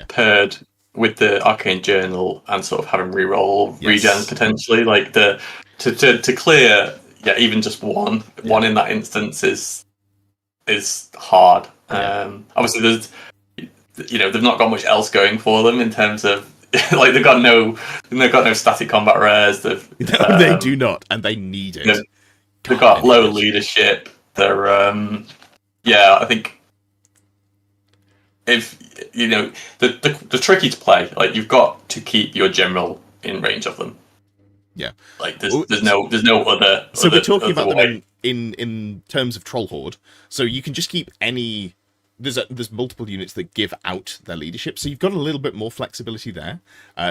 paired with the Arcane Journal and sort of having reroll, regen potentially. Like, to clear... Yeah, even just one in that instance is hard. Obviously, there's they've not got much else going for them in terms of like they've got no static combat rares. They do not, and they need it. They've got low leadership. They're I think if the tricky to play, like you've got to keep your general in range of them. Yeah, like there's no other. So we're talking about them in terms of Troll Horde. So you can just keep any. There's multiple units that give out their leadership, so you've got a little bit more flexibility there.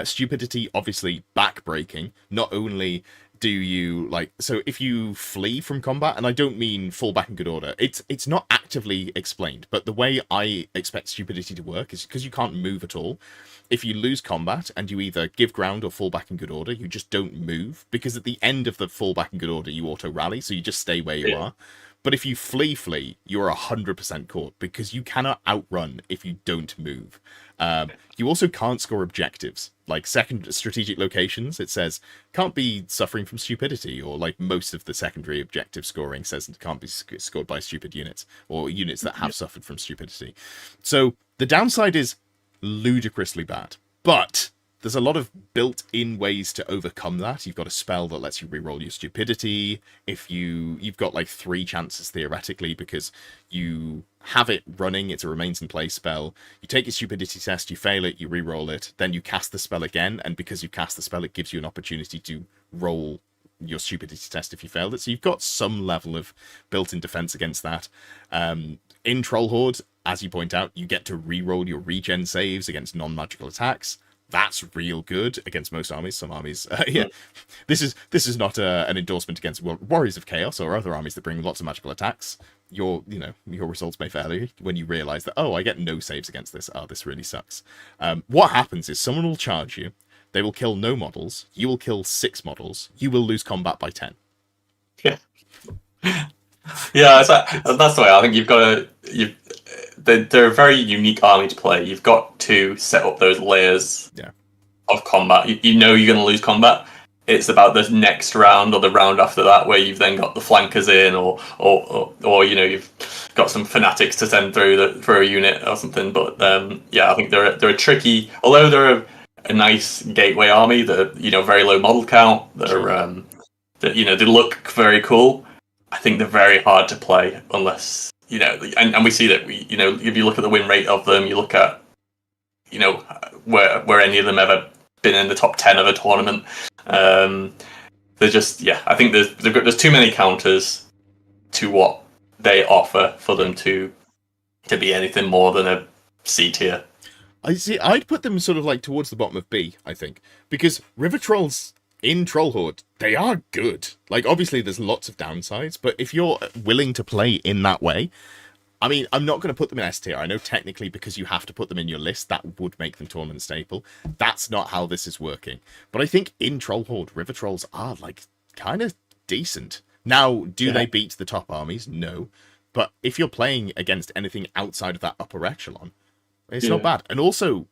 Stupidity, obviously, backbreaking. Not only do you so if you flee from combat, and I don't mean fall back in good order. It's not actively explained, but the way I expect stupidity to work is because you can't move at all. If you lose combat and you either give ground or fall back in good order, you just don't move, because at the end of the fall back in good order, you auto rally, so you just stay where you are. But if you flee, you're 100% caught, because you cannot outrun if you don't move. You also can't score objectives. Like second strategic locations, it says can't be suffering from stupidity, or like most of the secondary objective scoring says it can't be scored by stupid units or units that have suffered from stupidity. So the downside is ludicrously bad, but there's a lot of built-in ways to overcome that. You've got a spell that lets you reroll your stupidity. If you've got like 3 chances theoretically, because you have it running, it's a remains in play spell. You take your stupidity test, you fail it, you reroll it, then you cast the spell again, and because you cast the spell, it gives you an opportunity to roll your stupidity test if you failed it. So you've got some level of built-in defense against that. In Troll Horde, as you point out, you get to reroll your regen saves against non-magical attacks. That's real good against most armies. Some armies, This is not an endorsement against Warriors of Chaos or other armies that bring lots of magical attacks. Your results may fail when you realize that, oh, I get no saves against this. Oh, this really sucks. What happens is someone will charge you. They will kill no models. You will kill 6 models. You will lose combat by 10. Yeah. Yeah, that's the way. I think you've got to. They're a very unique army to play. You've got to set up those layers of combat. You know you're going to lose combat. It's about the next round or the round after that where you've then got the flankers in, or you've got some fanatics to send through a unit or something. But I think they're a tricky. Although they're a nice gateway army, they're very low model count. They're they look very cool. I think they're very hard to play unless. And we see that if you look at the win rate of them, you look at where any of them ever been in the top 10 of a tournament. They're just I think there's too many counters to what they offer for them to be anything more than a C tier. I see. I'd put them sort of like towards the bottom of B, I think, because River Trolls in Troll Horde, they are good. Like, obviously there's lots of downsides, but if you're willing to play in that way, I mean, I'm not going to put them in S tier. I know technically because you have to put them in your list, that would make them tournament staple. That's not how this is working. But I think in Troll Horde, River Trolls are like kind of decent. Now, do they beat the top armies? No. But if you're playing against anything outside of that upper echelon, it's not bad. And also,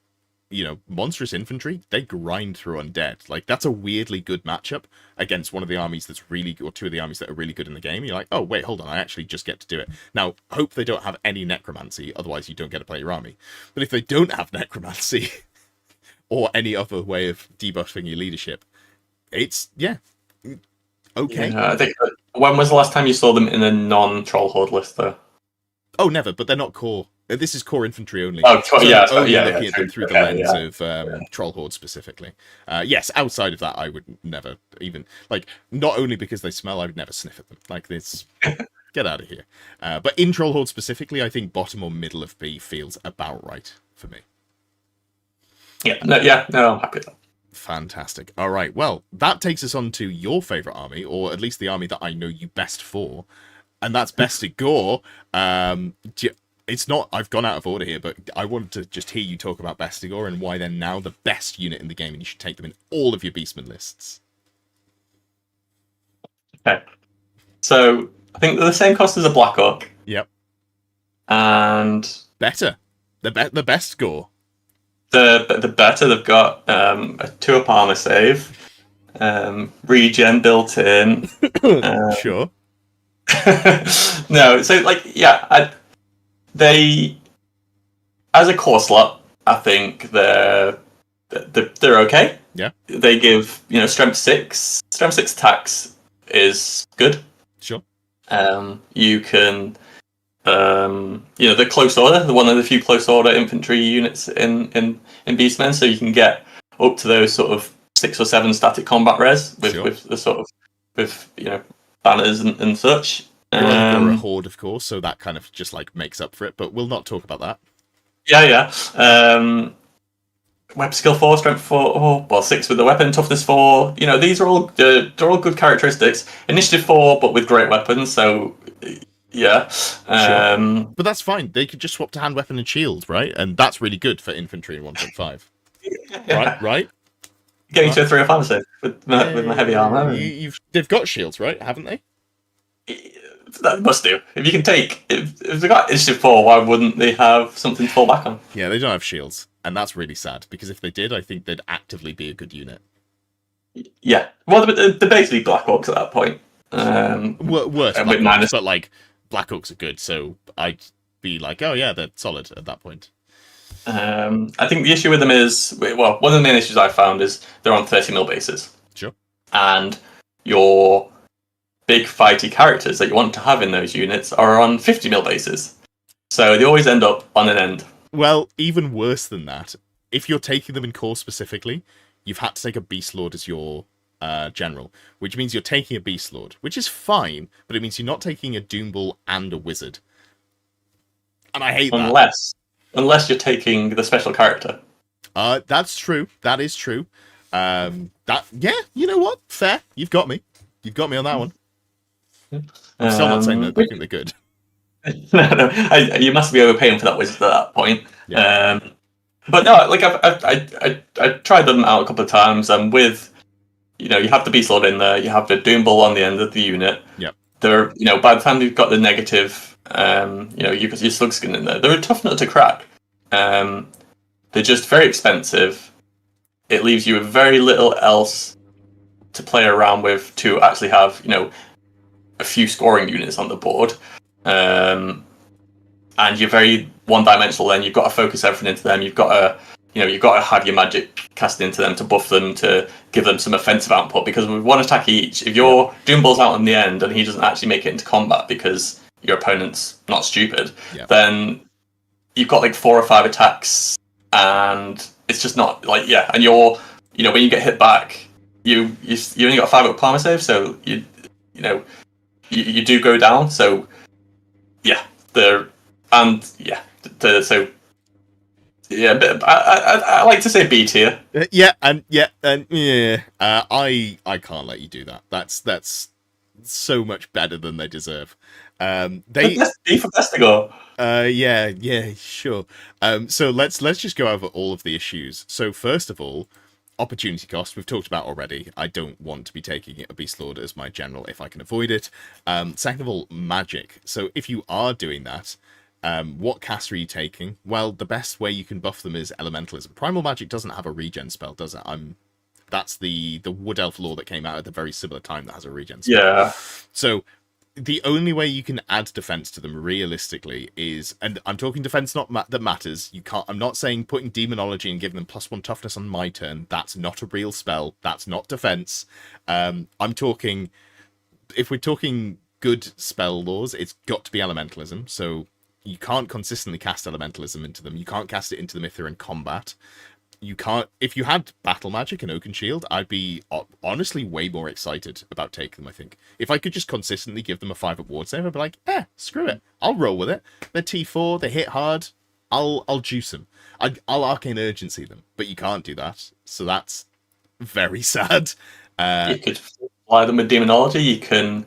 monstrous infantry, they grind through undead. Like, that's a weirdly good matchup against one of the armies that's really, or 2 of the armies that are really good in the game. You're like, oh, wait, hold on, I actually just get to do it. Now, hope they don't have any necromancy, otherwise you don't get to play your army. But if they don't have necromancy, or any other way of debuffing your leadership, it's, okay. Yeah, I think, when was the last time you saw them in a non-Troll Horde list, though? Oh, never, but they're not core This is core infantry only. Oh, So yeah, I'm only yeah, looking yeah, at them through the okay, lens of Troll Horde specifically. Yes, outside of that, I would never even, like, not only because they smell, I would never sniff at them. Like, this, get out of here. But in Troll Horde specifically, I think bottom or middle of B feels about right for me. Yeah, no, I'm happy with that. Fantastic. All right, well, that takes us on to your favourite army, or at least the army that I know you best for, and that's Bestigors. It's not, I've gone out of order here, but I wanted to just hear you talk about Bestigors and why they're now the best unit in the game, and you should take them in all of your Beastmen lists. Okay. So, I think they're the same cost as a Black Orc. Yep. And... better. The best Gore. The better, they've got a 2-up armor save, regen built in. Sure. No, so like, yeah, they, as a core slot, I think they're okay. Yeah. They give, strength 6 attacks is good. Sure. You can, the close order, one of the few close order infantry units in Beastmen, so you can get up to those sort of 6 or 7 static combat res with the sort of banners and such. You're a horde, of course, so that kind of just like makes up for it. But we'll not talk about that. Yeah. Weapon skill 4, strength 4, 6 with the weapon, toughness 4. These are all they're all good characteristics. Initiative 4, but with great weapons. So yeah, sure. But that's fine. They could just swap to hand weapon and shield, right? And that's really good for infantry in 1.5. Yeah. Right. Getting to a 3 or 5 save with my heavy armor. They've got shields, right? Haven't they? That must do. If you can take, if they got initiative 4, why wouldn't they have something to fall back on? Yeah, they don't have shields, and that's really sad because if they did, I think they'd actively be a good unit. Yeah, well, they're basically Black Orcs at that point. Worse, Black Orcs, but like Black Orcs are good, so I'd be like, oh yeah, they're solid at that point. I think the issue with them is, well, one of the main issues I've found is they're on 30mm bases. Sure. And your big fighty characters that you want to have in those units are on 50mm bases. So they always end up on an end. Well, even worse than that, if you're taking them in core specifically, you've had to take a Beast Lord as your general, which means you're taking a Beast Lord, which is fine, but it means you're not taking a Doomball and a Wizard. And I hate that. Unless you're taking the special character. That's true. That is true. Yeah, you know what? Fair. You've got me. You've got me on that one. I'm still not saying that I think they're good. No. You must be overpaying for that Wizard at that point. Yeah. But no, like I tried them out a couple of times, and with you have the Beast Lord in there, you have the Doomball on the end of the unit. Yep. They're by the time you've got the negative, you've got your slug skin in there. They're a tough nut to crack. They're just very expensive. It leaves you with very little else to play around with to actually have a few scoring units on the board. And you're very one-dimensional. Then you've got to focus everything into them. You've got to have your magic cast into them to buff them, to give them some offensive output. Because with one attack each, if your Doomball's out on the end and he doesn't actually make it into combat because your opponent's not stupid, then you've got like 4 or 5 attacks, and it's just not like And you're when you get hit back, you only got 5-up armor save, so you do go down. So I like to say B tier. I can't let you do that. That's so much better than they deserve. B for Bestigors. Yeah, sure. So let's just go over all of the issues. So first of all, opportunity cost we've talked about already. I don't want to be taking a Beast Lord as my general if I can avoid it. Second of all, magic. So if you are doing that, what cast are you taking? Well, the best way you can buff them is elementalism. Primal magic doesn't have a regen spell, does it? That's the Wood Elf lore that came out at a very similar time that has a regen spell. Yeah. So the only way you can add defense to them realistically is, and I'm talking defense that matters. You can't. I'm not saying putting demonology and giving them +1 toughness on my turn. That's not a real spell. That's not defense. I'm talking. If we're talking good spell laws, it's got to be elementalism. So You can't consistently cast elementalism into them. You can't cast it into the Mythra in combat. You can't. If you had battle magic and Oaken Shield, I'd be honestly way more excited about taking them. I think if I could just consistently give them a 5-up ward save, I'd be like, screw it, I'll roll with it. They're T4, they hit hard. I'll juice them. I'll Arcane Urgency them, but you can't do that. So that's very sad. You could fly them with Demonology. You can.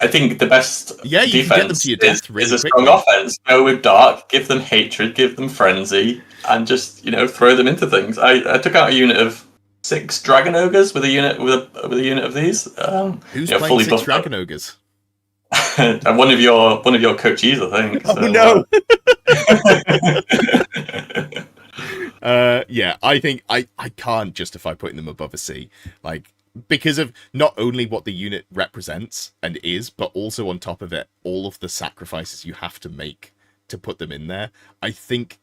I think the best you defense can get them to your death really is a quickly. strong offense. Go with Dark, give them Hatred, give them Frenzy, and just throw them into things. I took out a unit of 6 Dragon Ogres with a unit of these. Who's playing 6 Dragon Ogres? And one of your coaches, I think. Oh so, no! I think I can't justify putting them above a C, because of not only what the unit represents and is, but also on top of it, all of the sacrifices you have to make to put them in there. I think,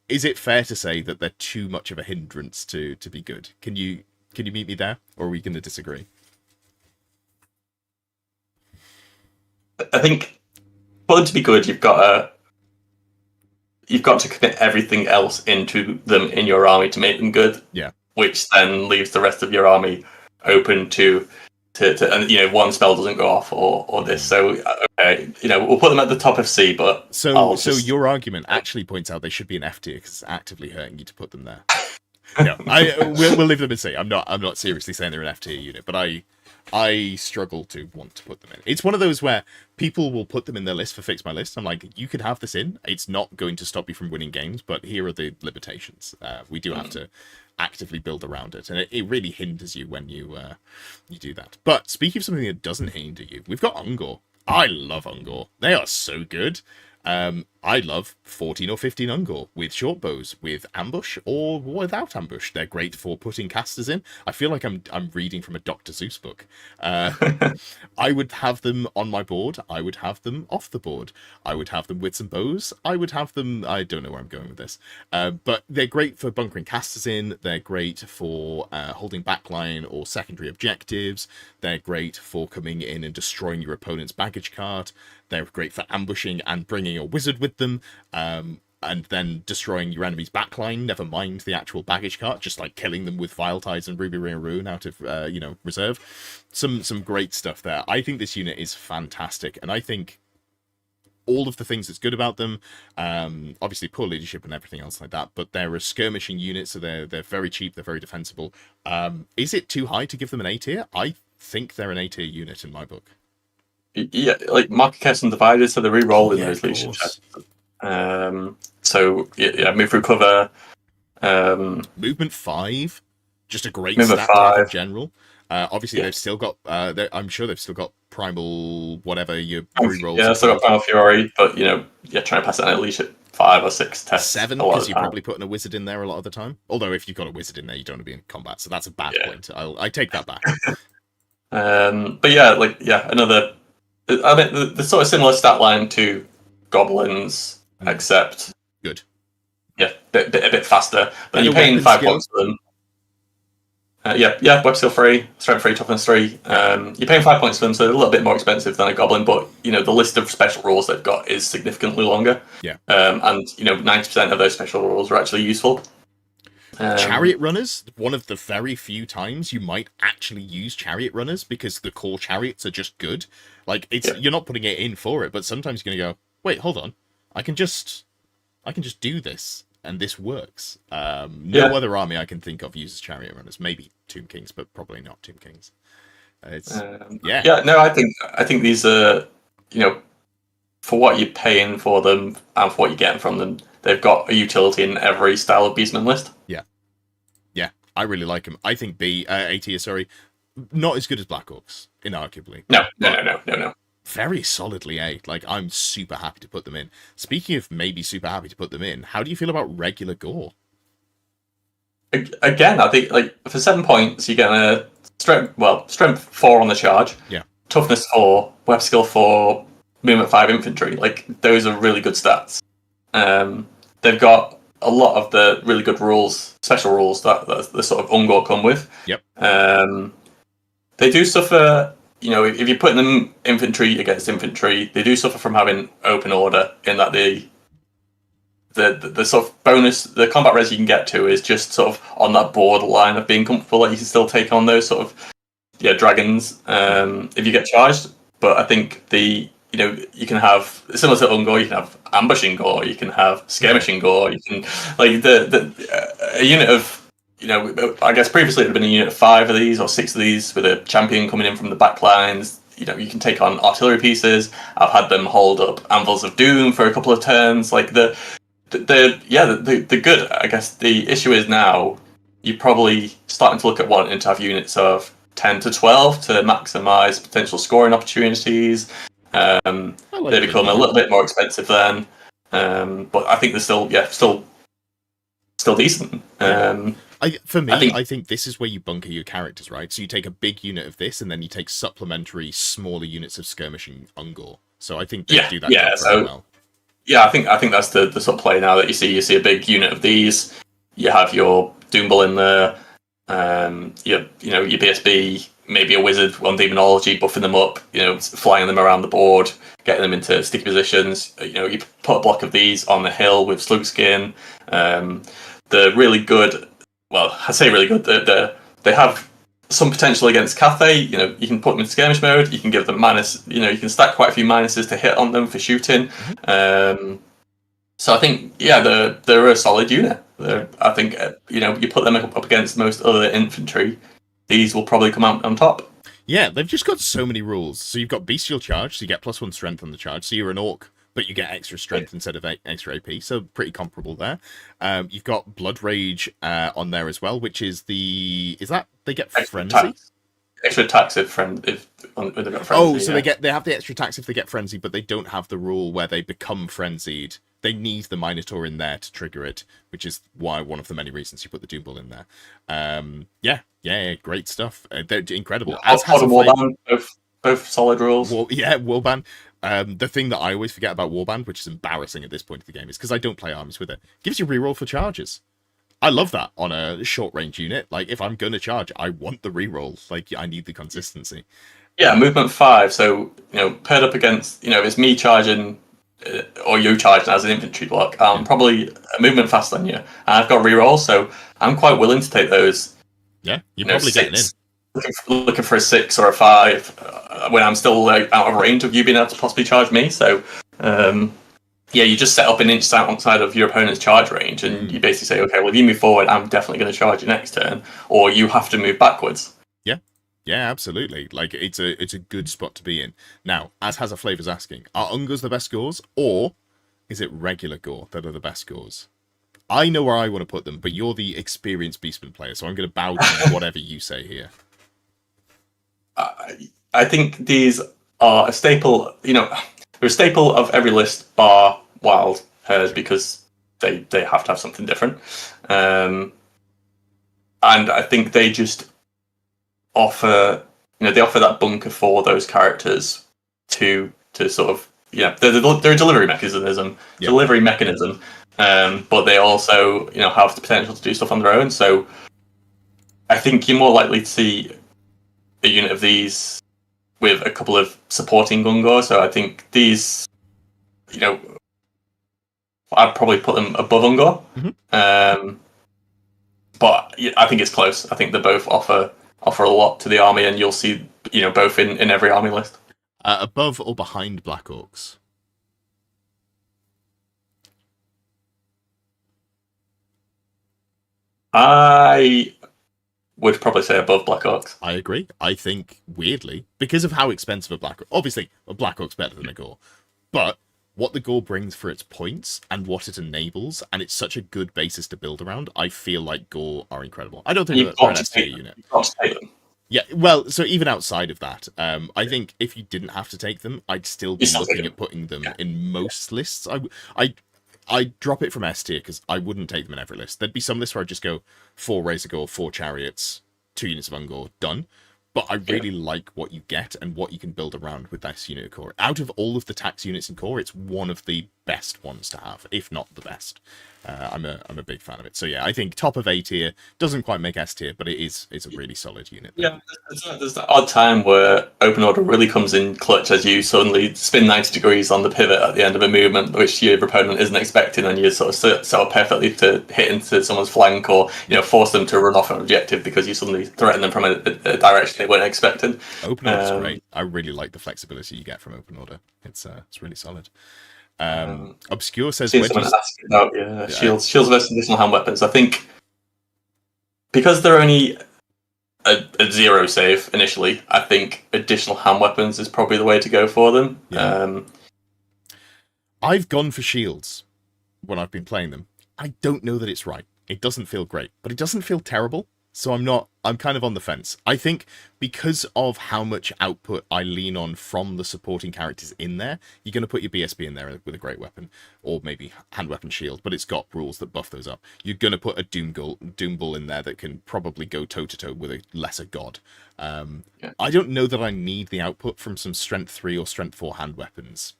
is it fair to say that they're too much of a hindrance to be good? Can you meet me there, or are we going to disagree? I think for them to be good, you've got to commit everything else into them in your army to make them good. Yeah. Which then leaves the rest of your army open to and one spell doesn't go off or this. So okay, we'll put them at the top of C, but so your argument actually points out they should be an F tier because it's actively hurting you to put them there. No, we'll leave them in C. I'm not seriously saying they're an F tier unit, but I struggle to want to put them in. It's one of those where people will put them in their list for Fix My List. I'm like, you could have this in. It's not going to stop you from winning games, but here are the limitations. We do have to actively build around it, and it really hinders you when you do that. But speaking of something that doesn't hinder you, we've got Ungor. I love Ungor. They are so good. I love 14 or 15 Ungor with short bows, with ambush or without ambush. They're great for putting casters in. I feel like I'm reading from a Dr. Seuss book. I would have them on my board. I would have them off the board. I would have them with some bows. I would have them... I don't know where I'm going with this. But they're great for bunkering casters in. They're great for holding backline or secondary objectives. They're great for coming in and destroying your opponent's baggage cart. They're great for ambushing and bringing a wizard with them, and then destroying your enemy's backline, never mind the actual baggage cart, just like killing them with Vile Tides and Ruby Ring of Ruin out of, reserve. Some great stuff there. I think this unit is fantastic, and I think all of the things that's good about them, obviously poor leadership and everything else like that, but they're a skirmishing unit, so they're very cheap, they're very defensible. Is it too high to give them an A tier? I think they're an A tier unit in my book. Yeah, like Market Chaos and Divided, so they're re-rolling those leadership checks. Move through cover. Movement 5, just a great Movement stat 5 in general. Obviously, they've still got. I'm sure they've still got Primal, whatever your re-rolls. Yeah, still got Primal Fury, but try and pass it on at least 5 or 6 tests. 7, because you're probably putting a wizard in there a lot of the time. Although if you've got a wizard in there, you don't want to be in combat, so that's a bad point. I take that back. Another. I mean, the sort of similar stat line to Goblins, except good. Yeah, a bit faster. But you're paying 5 points for them. Web skill 3, strength 3, toughness 3. You're paying 5 points for them, so they're a little bit more expensive than a Goblin. But the list of special rules they've got is significantly longer. Yeah. 90% of those special rules are actually useful. Chariot Runners, one of the very few times you might actually use Chariot Runners because the core chariots are just good. You're not putting it in for it, but sometimes you're going to go, wait, hold on. I can just do this, and this works. No other army I can think of uses Chariot Runners. Maybe Tomb Kings, but probably not Tomb Kings. I think these are, for what you're paying for them and for what you're getting from them, they've got a utility in every style of Beastmen list. Yeah, I really like them. I think A tier, sorry, not as good as Black Orcs, inarguably. No. Very solidly A. I'm super happy to put them in. Speaking of maybe super happy to put them in, how do you feel about regular Gore? Again, I think for 7 points, you're getting a strength 4 on the charge. Yeah. Toughness 4, web skill 4, movement 5 infantry. Those are really good stats. They've got a lot of the really good rules, special rules that the sort of Ungor come with. Yep. They do suffer, if you're putting them infantry against infantry, they do suffer from having open order in that they the sort of bonus, the combat res you can get to is just sort of on that borderline of being comfortable. Like you can still take on those sort of dragons if you get charged. But I think you can have similar to Ungor, you can have ambushing gore, you can have skirmishing gore, you can like a unit of I guess previously it had been a unit of 5 of these or 6 of these with a champion coming in from the back lines. You can take on artillery pieces. I've had them hold up anvils of doom for a couple of turns. Like they're good. I guess the issue is now you're probably starting to look at wanting to have units of 10 to 12 to maximize potential scoring opportunities. They become a little bit more expensive then, but I think they're still decent. I think this is where you bunker your characters, right? So you take a big unit of this, and then you take supplementary smaller units of skirmishing Ungor. So I think they do that very well. Yeah, I think that's the sort of play now that you see a big unit of these. You have your Doombull in there, your BSB, maybe a wizard on demonology, buffing them up, flying them around the board, getting them into sticky positions. You put a block of these on the hill with Slugskin. They're really good. Well, I say really good. They have some potential against Cathay. You can put them in skirmish mode. You can give them minus. You can stack quite a few minuses to hit on them for shooting. So I think they're a solid unit. I think you put them up against most other infantry, these will probably come out on top. Yeah, they've just got so many rules. So you've got bestial charge, so you get +1 strength on the charge. So you're an orc, but you get extra strength instead of extra AP. So pretty comparable there. You've got blood rage on there as well, which is they get frenzy. Extra attacks if they've got frenzy. Oh, so they have the extra attacks if they get frenzy, but they don't have the rule where they become frenzied. They need the Minotaur in there to trigger it, which is why one of the many reasons you put the Doombull in there. Great stuff. They're incredible. As has Warband, both solid rules. Warband. The thing that I always forget about Warband, which is embarrassing at this point of the game, is because I don't play armies with it. Gives you reroll for charges. I love that on a short range unit. Like if I'm gonna charge, I want the reroll. Like I need the consistency. Yeah, movement 5. So paired up against if it's me charging. Or you charging as an infantry block, probably a movement faster than you. And I've got reroll, so I'm quite willing to take those. Yeah, you're probably 6, getting in. Looking for a 6 or a 5 when I'm still out of range of you being able to possibly charge me. So, you just set up an inch outside of your opponent's charge range, and you basically say, okay, well, if you move forward, I'm definitely going to charge you next turn, or you have to move backwards. Yeah, absolutely. Like it's a good spot to be in. Now, as Has a Flavor's asking, are Ungors the best Gors, or is it regular Gore that are the best Gors? I know where I want to put them, but you're the experienced Beastman player, so I'm going to bow to whatever you say here. I think these are a staple. They're a staple of every list, bar Wild Hairs, because they have to have something different. And I think they just offer that bunker for those characters to sort of they're a delivery mechanism, but they also have the potential to do stuff on their own. So I think you're more likely to see a unit of these with a couple of supporting Ungors. So I think these I'd probably put them above Ungor. But I think it's close. I think they both offer a lot to the army, and you'll see both in every army list. Above or behind Black Orcs? I would probably say above Black Orcs. I agree. I think, weirdly, because of how expensive a Black Orc... Obviously, a Black Orc's better than a Gore. But what the Gore brings for its points and what it enables, and it's such a good basis to build around, I feel like Gore are incredible. I don't think they're an S-tier unit. Yeah, well, so even outside of that, I think if you didn't have to take them, I'd still be looking at putting them in most lists. I'd drop it from S tier because I wouldn't take them in every list. There'd be some lists where I'd just go 4 Razor Gore, 4 Chariots, 2 units of Ungor, done. But I really like what you get and what you can build around with this unit of core. Out of all of the tax units in core, it's one of the best ones to have, if not the best. I'm a big fan of it. So yeah, I think top of A tier, doesn't quite make S tier, but it's a really solid unit. Yeah, there's that odd time where Open Order really comes in clutch as you suddenly spin 90 degrees on the pivot at the end of a movement, which your opponent isn't expecting, and you sort of set up perfectly to hit into someone's flank, or force them to run off an objective because you suddenly threaten them from a direction they weren't expecting. Open Order's great. I really like the flexibility you get from Open Order. It's really solid. Obscure says, someone ask about shields versus additional hand weapons. I think because they're only a 0 save initially, I think additional hand weapons is probably the way to go for them. Yeah. I've gone for shields when I've been playing them. I don't know that it's right. It doesn't feel great, but it doesn't feel terrible. So I'm kind of on the fence. I think because of how much output I lean on from the supporting characters in there, you're going to put your BSB in there with a great weapon, or maybe hand weapon shield, but it's got rules that buff those up. You're going to put a Doom Bull in there that can probably go toe-to-toe with a lesser god. I don't know that I need the output from some Strength 3 or Strength 4 hand weapons.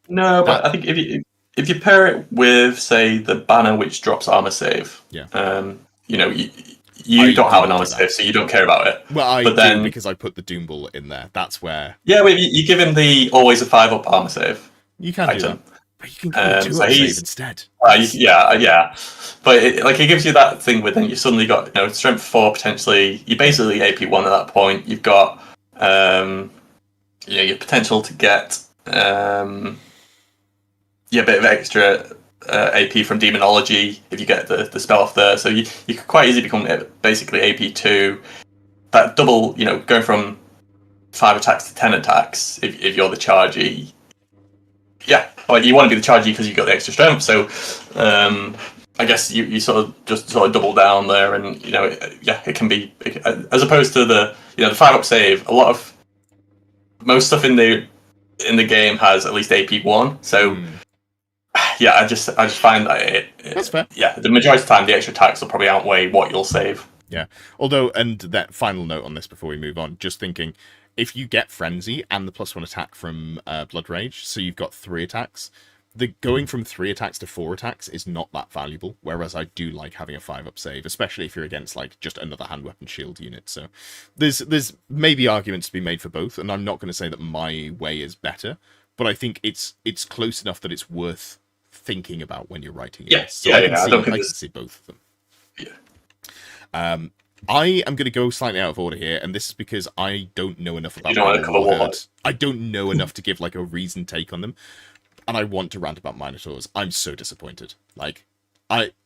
No, but I think if you pair it with, say, the banner which drops armor save, you don't have an armor save, so you don't care about it. Well, I do because I put the Doom Bull in there. That's where... Yeah, but you give him the always a 5-up armor save. You can do that. But you can give him a 2-up save instead. Yeah. But it gives you that thing where then you've suddenly got strength 4 potentially. You're basically AP 1 at that point. You've got your potential to get a bit of extra AP from Demonology if you get the spell off there. So you could quite easily become basically AP 2. That double, going from 5 attacks to 10 attacks if you're the chargey. Yeah, well, you want to be the chargey because you got the extra strength. So I guess you sort of double down there, and it can be, as opposed to the 5-up save. Most stuff in the game has at least AP 1. So. Yeah, I just find that that's fair. Yeah, the majority of the time, the extra attacks will probably outweigh what you'll save. Yeah, although, and that final note on this before we move on, just thinking, if you get Frenzy and the +1 attack from Blood Rage, so you've got 3 attacks, the going from 3 attacks to 4 attacks is not that valuable, whereas I do like having a 5-up save, especially if you're against just another hand weapon shield unit. So there's maybe arguments to be made for both, and I'm not going to say that my way is better, but I think it's close enough that it's worth thinking about when you're writing it. Yes, so I can see both of them. Yeah. I am going to go slightly out of order here, and this is because I don't know enough about Warlord. I don't know enough to give a reasoned take on them, and I want to rant about Minotaurs. I'm so disappointed.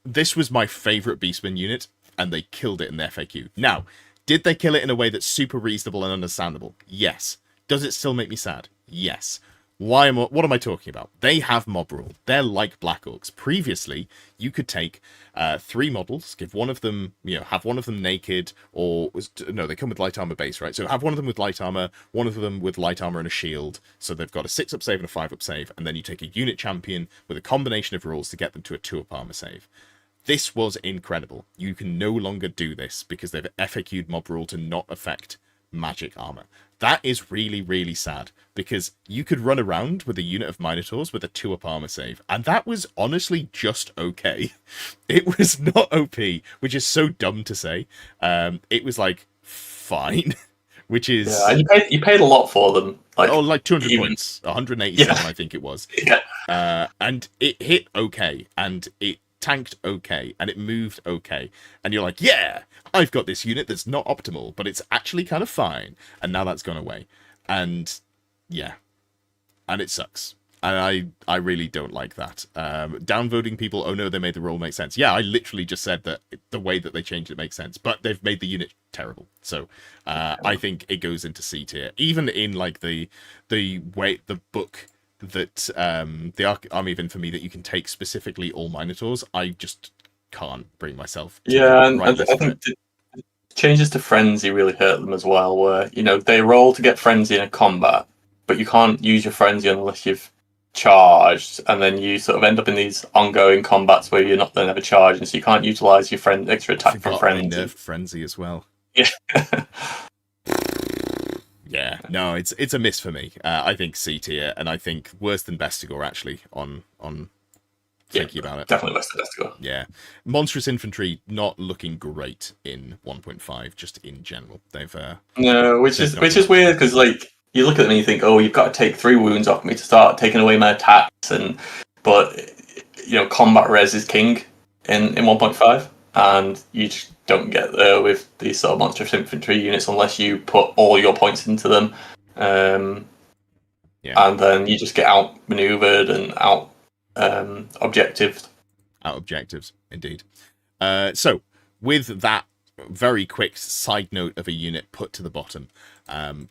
This was my favourite Beastmen unit, and they killed it in the FAQ. Now, did they kill it in a way that's super reasonable and understandable? Yes. Does it still make me sad? Yes. What am I talking about? They have mob rule. They're like Black Orcs. Previously, you could take 3 models, give one of them, have one of them naked, they come with light armor base, right? So have one of them with light armor, one of them with light armor and a shield. So they've got a 6-up save and a 5-up save, and then you take a unit champion with a combination of rules to get them to a 2-up armor save. This was incredible. You can no longer do this because they've FAQ'd mob rule to not affect magic armor. That is really, really sad, because you could run around with a unit of Minotaurs with a 2-up armor save, and that was honestly just okay. It was not OP, which is so dumb to say. It was fine, which is... Yeah, you paid a lot for them. 200 points, 187 I think it was. Yeah. And it hit okay, and it tanked okay, and it moved okay, and you're like, yeah, I've got this unit that's not optimal, but it's actually kind of fine, and now that's gone away, and yeah, and it sucks, and I really don't like that. Downvoting people, oh no, they made the rule make sense. Yeah, I literally just said that the way that they changed it makes sense, but they've made the unit terrible, so I think it goes into C tier, even in the way the book that the Army of Infamy that you can take specifically all Minotaurs, I just can't bring myself to and I think the changes to Frenzy really hurt them as well, where they roll to get Frenzy in a combat, but you can't use your Frenzy unless you've charged, and then you sort of end up in these ongoing combats where you're not then ever charging, so you can't utilize your extra attack from Frenzy. Nerfed Frenzy as well. Yeah. Yeah, no, it's a miss for me. I think C tier, and I think worse than Bestigor actually on thinking about it. Definitely worse than Bestigor. Yeah, monstrous infantry not looking great in 1.5, just in general. They've no, which is weird because like you look at them and you think, oh, you've got to take 3 wounds off me to start taking away my attacks, but combat res is king in 1.5, and you just don't get there with these sort of monstrous infantry units unless you put all your points into them, and then you just get outmaneuvered and objectived. Out objectives, indeed. So, with that very quick side note of a unit put to the bottom,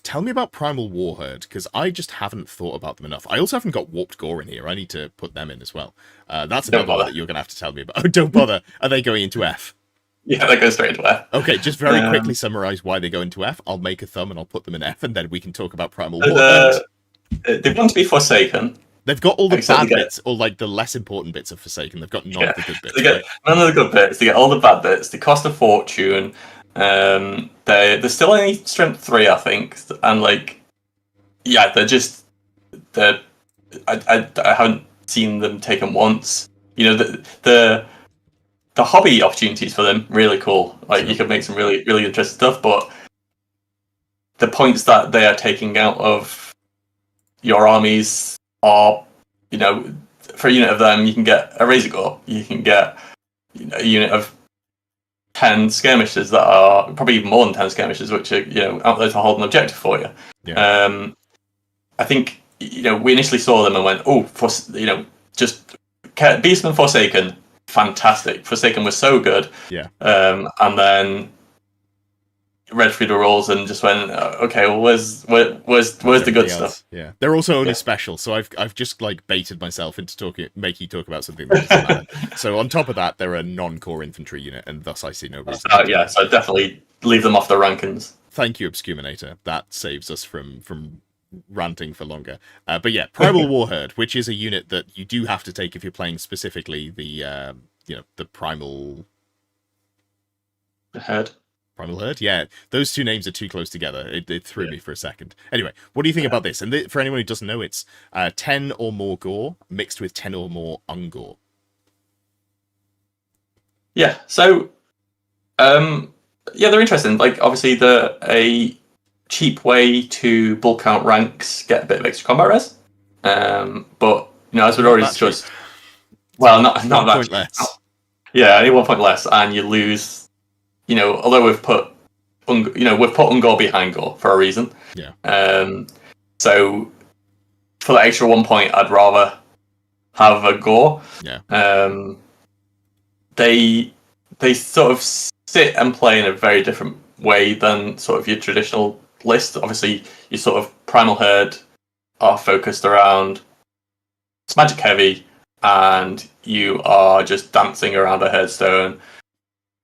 tell me about Primal Warherd, because I just haven't thought about them enough. I also haven't got Warp-gore in here. I need to put them in as well. That's another one that you're going to have to tell me about. Oh, don't bother. Are they going into F? Yeah, they go straight into F. Okay, just very quickly summarize why they go into F. I'll make a thumb and I'll put them in F, and then we can talk about Primal Warherd. They want to be Forsaken. They've got all the bad bits, or like the less important bits of Forsaken. They've got none of the good bits. They get none of the good bits. They get all the bad bits. They cost a fortune. They're still only strength 3, I think, and I haven't seen them taken once. The hobby opportunities for them really cool. Like you could make some really really interesting stuff, but the points that they are taking out of your armies are, for a unit of them, you can get a Razor-gore, you can get a unit of 10 skirmishers that are probably even more than 10 skirmishers, which are out there to hold an objective for you. Yeah. I think we initially saw them and went, just Beastmen Forsaken, fantastic. Forsaken was so good. Yeah. And then read through the rules and just went, okay, well, where's the good stuff? Yeah, they're also only special, so I've just baited myself into making you talk about something that doesn't matter. So on top of that, they're a non-core infantry unit, and thus I see no reason. So definitely leave them off the rankings. Thank you, Obscuminator. That saves us from ranting for longer. But yeah, Primal Warherd, which is a unit that you do have to take if you're playing specifically the Primal Herd. Primal Herd? Yeah, those two names are too close together. It threw me for a second. Anyway, what do you think about this? And for anyone who doesn't know, it's 10 or more Gore mixed with 10 or more Ungors. Yeah, so, they're interesting. Obviously, they're a cheap way to bulk out ranks, get a bit of extra combat res. But, as we'd already discussed... Well, not that... 1 point less. Yeah, only 1 point less, and you lose... although we've put Ungor behind Gore for a reason. Yeah. So for that extra 1 point, I'd rather have a Gore. Yeah. They sort of sit and play in a very different way than sort of your traditional list. Obviously, your sort of Primal Herd are focused around it's magic heavy, and you are just dancing around a headstone.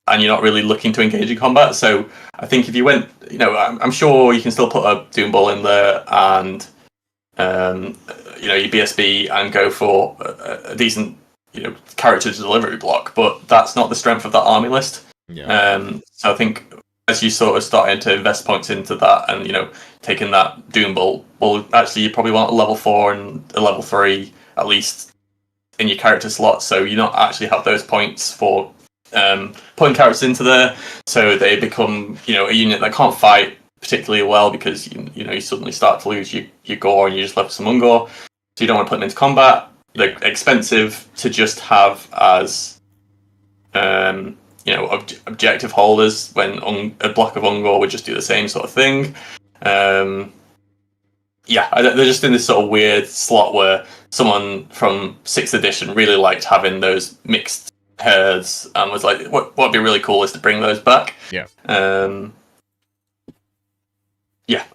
And you're not really looking to engage in combat. So I think if you went, I'm sure you can still put a Doom Ball in there and, your BSB and go for a decent, character delivery block. But that's not the strength of that army list. Yeah. So I think as you sort of starting to invest points into that and, taking that Doom Ball, well, actually you probably want a level 4 and a level 3 at least in your character slot. So you not actually have those points for putting characters into there, so they become a unit that can't fight particularly well because you suddenly start to lose your Gore and you just left some Ungor, so you don't want to put them into combat. They're expensive to just have as objective holders when a block of Ungor would just do the same sort of thing. They're just in this sort of weird slot where someone from 6th edition really liked having those mixed herds and was like, what'd be really cool is to bring those back. Yeah.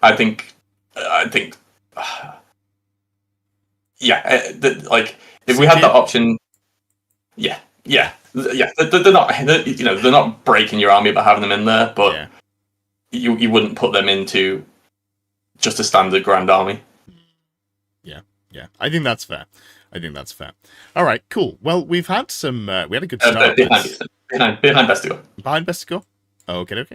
I think if we had that option, they're not breaking your army by having them in there, but you wouldn't put them into just a standard grand army. Yeah, I think that's fair. All right, cool. Well, we've had some. We had a good start. Behind Bestigor. Behind Bestigor. Oh, okay.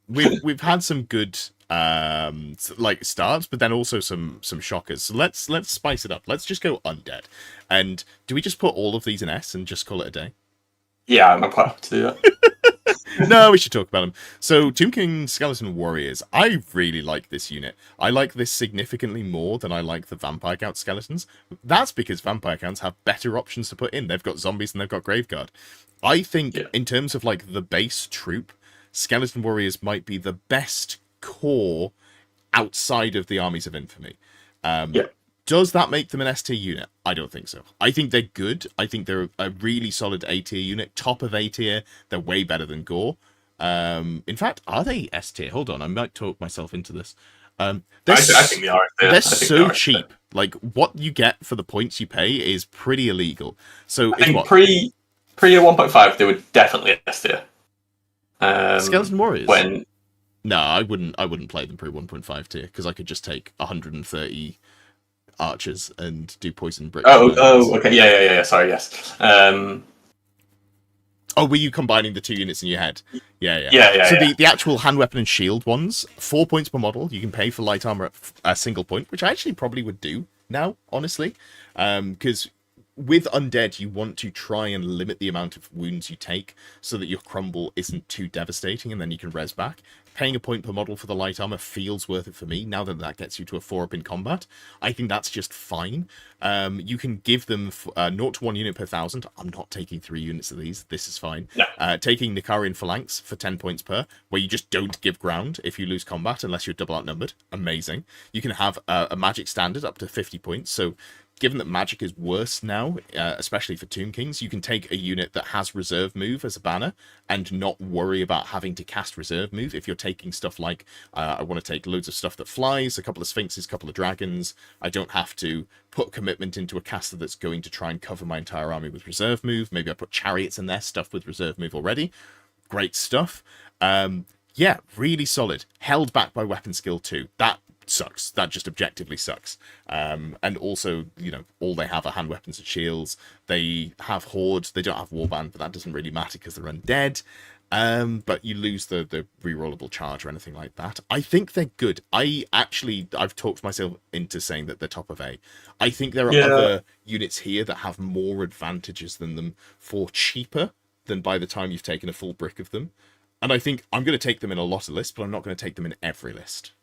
We've had some good like starts, but then also some shockers. So let's spice it up. Let's just go undead. And do we just put all of these in S and just call it a day? Yeah, I'm quite happy to do that. No, we should talk about them. So, Tomb King Skeleton Warriors. I really like this unit. I like this significantly more than I like the Vampire Count Skeletons. That's because Vampire Counts have better options to put in. They've got zombies and they've got Graveguard. I think, in terms of like the base troop, Skeleton Warriors might be the best core outside of the Armies of Infamy. Does that make them an S tier unit? I don't think so. I think they're good. I think they're a really solid A tier unit. Top of A tier. They're way better than Gore. In fact, are they S tier? Hold on, I might talk myself into this. I think they are. They're so cheap. Like, what you get for the points you pay is pretty illegal. So I think pre 1.5, they were definitely S tier. Skeleton Warriors? No, I wouldn't play them pre 1.5 tier, because I could just take 130 archers and do poison bricks. Okay, yeah. Sorry, yes. Were you combining the two units in your head? Yeah. So the actual hand weapon and shield ones, 4 points per model. You can pay for light armor at a single point, which I actually probably would do now, honestly, because with undead, you want to try and limit the amount of wounds you take so that your crumble isn't too devastating, and then you can res back. Paying a point per model for the light armor feels worth it for me, now that that gets you to a 4-up in combat. I think that's just fine. You can give them 0 to 1 unit per 1,000. I'm not taking 3 units of these. This is fine. No. Taking Nikarian Phalanx for 10 points per, where you just don't give ground if you lose combat unless you're double outnumbered. Amazing. You can have a magic standard up to 50 points, so given that magic is worse now, especially for Tomb Kings, you can take a unit that has reserve move as a banner and not worry about having to cast reserve move. If you're taking stuff like, I want to take loads of stuff that flies, a couple of Sphinxes, a couple of Dragons, I don't have to put commitment into a caster that's going to try and cover my entire army with reserve move. Maybe I put Chariots in there, stuff with reserve move already. Great stuff. Yeah, really solid. Held back by weapon skill 2. That sucks. That just objectively sucks. And also, all they have are hand weapons and shields. They have Horde. They don't have Warband, but that doesn't really matter because they're undead. But you lose the rerollable charge or anything like that. I think they're good. I've talked myself into saying that they're top of A. I think there are other units here that have more advantages than them for cheaper than by the time you've taken a full brick of them. And I think I'm going to take them in a lot of lists, but I'm not going to take them in every list.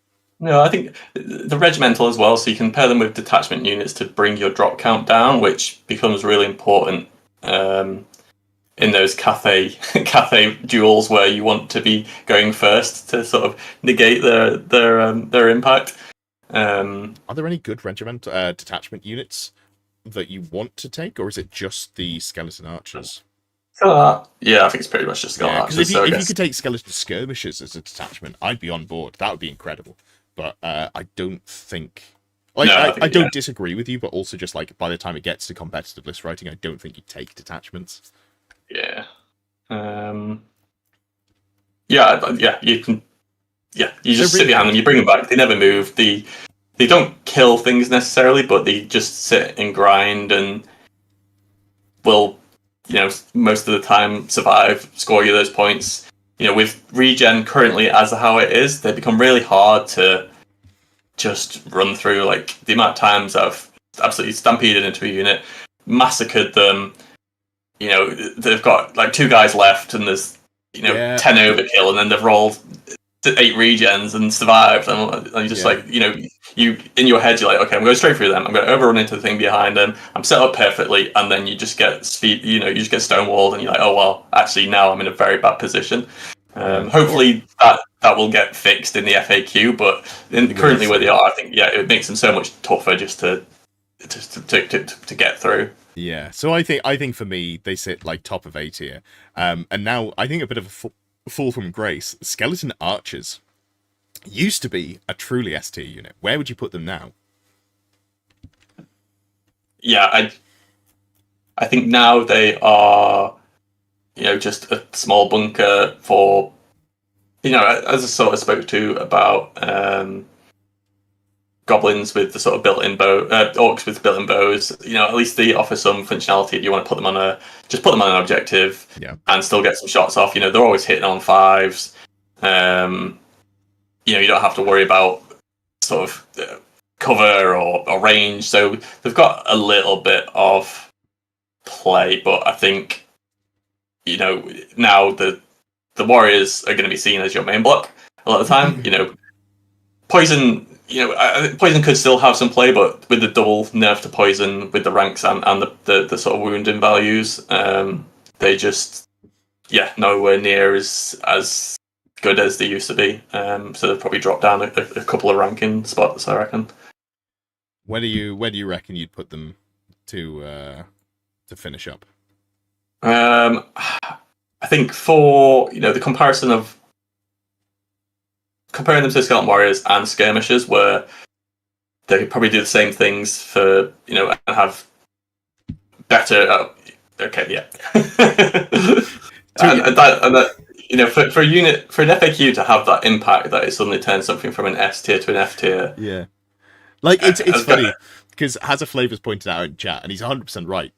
No, I think the regimental as well, so you can pair them with detachment units to bring your drop count down, which becomes really important in those Cathay duels where you want to be going first to sort of negate their impact. Are there any good regiment detachment units that you want to take, or is it just the skeleton archers? Yeah, I think it's pretty much just skeleton archers. Because if you could take skeleton skirmishers as a detachment, I'd be on board. That would be incredible. But I don't think... I don't disagree with you, but also just like by the time it gets to competitive list writing, I don't think you take detachments. Yeah. You can... Yeah, you just sit behind them, you bring them back, they never move. They don't kill things necessarily, but they just sit and grind and will, most of the time survive, score you those points. With regen currently as how it is, they become really hard to just run through. Like, the amount of times I've absolutely stampeded into a unit, massacred them, they've got like 2 guys left and there's, 10 overkill, and then they've rolled 8 regens and survived, and you're just like, you in your head, you're like, okay, I'm going straight through them, I'm going to overrun into the thing behind them, I'm set up perfectly, and then you just get speed, you just get stonewalled, and you're like, oh well, actually now I'm in a very bad position. Hopefully that will get fixed in the FAQ, but currently where they are, I think it makes them so much tougher just to get through. Yeah, so I think for me they sit like top of A tier, and now I think a bit of a fall from grace. Skeleton archers used to be a truly S tier unit. Where would you put them now? Yeah, I think now they are, just a small bunker for, as I sort of spoke to about goblins with the sort of built-in bow, orcs with built-in bows. At least they offer some functionality. You want to put them on an objective, and still get some shots off. They're always hitting on 5s. you don't have to worry about sort of cover or range. So they've got a little bit of play, but I think now the warriors are going to be seen as your main block a lot of the time. Poison. Poison could still have some play, but with the double nerf to poison with the ranks and the sort of wounding values, they just nowhere near as good as they used to be. So they've probably dropped down a couple of ranking spots, I reckon. Where do you reckon you'd put them to finish up? I think for the comparison of comparing them to Skeleton Warriors and Skirmishers, where they could probably do the same things for and have better. Okay, yeah. and that, for a unit, for an FAQ to have that impact, that it suddenly turns something from an S tier to an F tier. Yeah, like it's funny because Hazza Flavors pointed out in chat, and he's 100% right.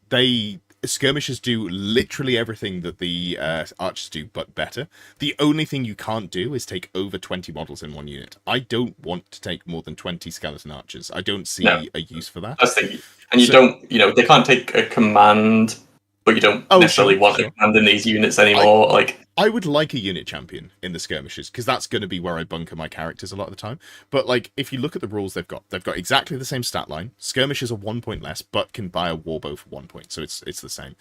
Skirmishers do literally everything that the archers do, but better. The only thing you can't do is take over 20 models in one unit. I don't want to take more than 20 skeleton archers. I don't see a use for that. That's the thing. And they can't take a command, but you don't necessarily want a command in these units anymore. I would like a unit champion in the skirmishes, because that's going to be where I bunker my characters a lot of the time. But if you look at the rules they've got exactly the same stat line. Skirmishers are 1 point less, but can buy a warbow for 1 point, so it's the same.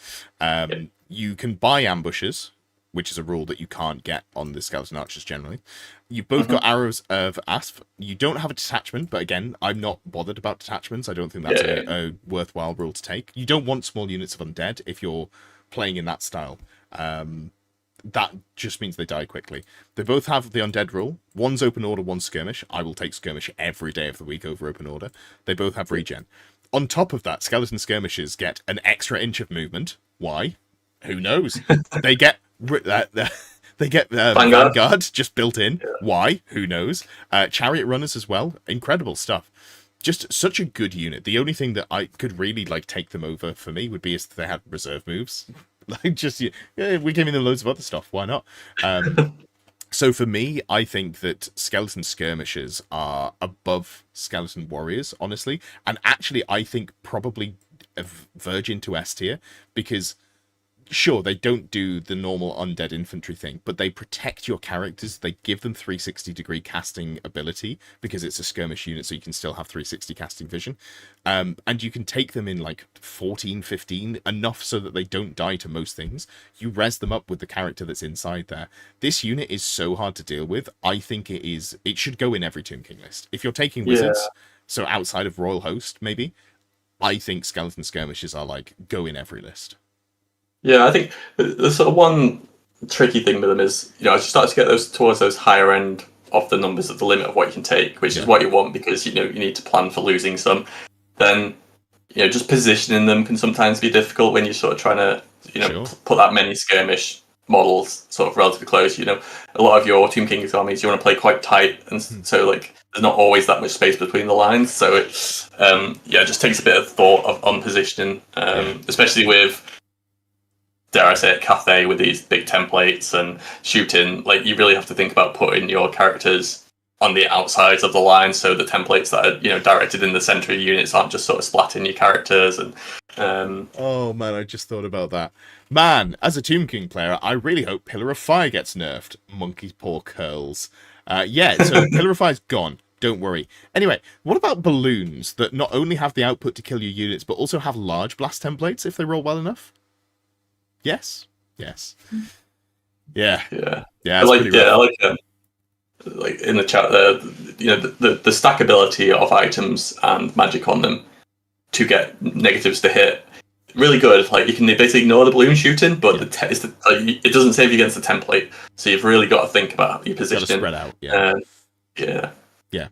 You can buy ambushes, which is a rule that you can't get on the skeleton archers generally. You've both got arrows of asp. You don't have a detachment, but again, I'm not bothered about detachments. I don't think that's a worthwhile rule to take. You don't want small units of undead if you're playing in that style. That just means they die quickly. They both have the undead rule. One's open order, one's skirmish. I will take skirmish every day of the week over open order. They both have regen. On top of that, skeleton skirmishers get an extra inch of movement. Why? Who knows? They get Vanguard just built in. Yeah. Why? Who knows? Chariot runners as well. Incredible stuff. Just such a good unit. The only thing that I could really take them over for me would be if they had reserve moves. We're giving them loads of other stuff. Why not? So for me, I think that skeleton skirmishers are above skeleton warriors, honestly, and actually I think probably verge into S tier, because sure, they don't do the normal undead infantry thing, but they protect your characters. They give them 360-degree casting ability, because it's a skirmish unit, so you can still have 360 casting vision. And you can take them in 14, 15, enough so that they don't die to most things. You res them up with the character that's inside there. This unit is so hard to deal with. I think it should go in every Tomb King list. If you're taking wizards, so outside of Royal Host, maybe, I think skeleton skirmishes are go in every list. Yeah, I think the sort of one tricky thing with them is, as you start to get towards those higher end of the numbers of the limit of what you can take, which is what you want, because you need to plan for losing some. Then just positioning them can sometimes be difficult when you're sort of trying to put that many skirmish models sort of relatively close. A lot of your Tomb King's armies you want to play quite tight, and so there's not always that much space between the lines. So it just takes a bit of thought on positioning, especially with, dare I say it, Cathay with these big templates and shooting. You really have to think about putting your characters on the outsides of the line, so the templates that are directed in the center of units aren't just sort of splatting your characters. And oh man, I just thought about that. Man, as a Tomb King player, I really hope Pillar of Fire gets nerfed. Monkey paw curls. So Pillar of Fire's gone. Don't worry. Anyway, what about balloons that not only have the output to kill your units, but also have large blast templates if they roll well enough? Yes. Yeah. I like in the chat there, the stackability of items and magic on them to get negatives to hit, really good. You can basically ignore the balloon shooting, but it doesn't save you against the template, so you've really got to think about your positioning. Spread out. Yeah.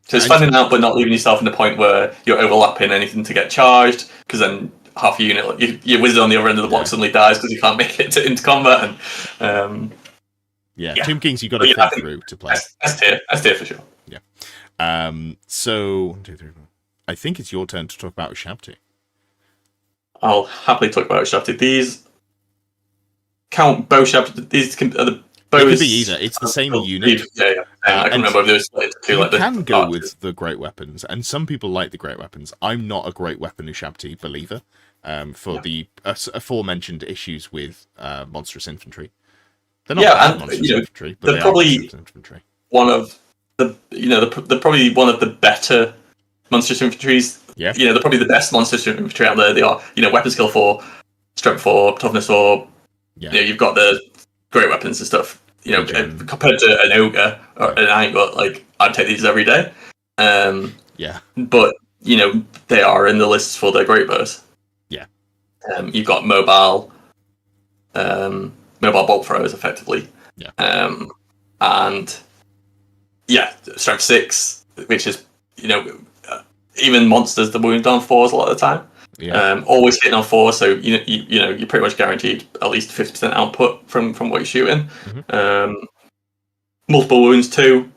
So it's fanning out, but not leaving yourself in the point where you're overlapping anything to get charged, because then half a unit, your wizard on the other end of the block suddenly dies because you can't make it into combat. And Tomb Kings you've got to think through to play. S tier for sure. Yeah. So 1, 2, 3, 4. I think it's your turn to talk about Ushabti. I'll happily talk about Ushabti. These count bow Ushabti. These are the It could be either. It's the same unit. Yeah. I can remember if there was split two. You can go with the great weapons, and some people like the great weapons. I'm not a great weapon Ushabti believer. For the aforementioned issues with monstrous infantry. They're not bad monstrous infantry, but they're probably infantry. One of the they're probably one of the better monstrous infantries. Yeah. They're probably the best monstrous infantry out there. They are, weapon skill 4, strength 4, toughness 4. Yeah. You've got the great weapons and stuff. Compared to an ogre or an Angler, like I'd take these every day. Yeah. But they are in the lists for their great bows. Yeah. You've got mobile bolt throwers effectively. Yeah. And strength 6, which is even monsters that wound on 4s a lot of the time. Yeah. Always hitting on 4, so you're pretty much guaranteed at least 50% output from what you're shooting. Mm-hmm. Multiple wounds too,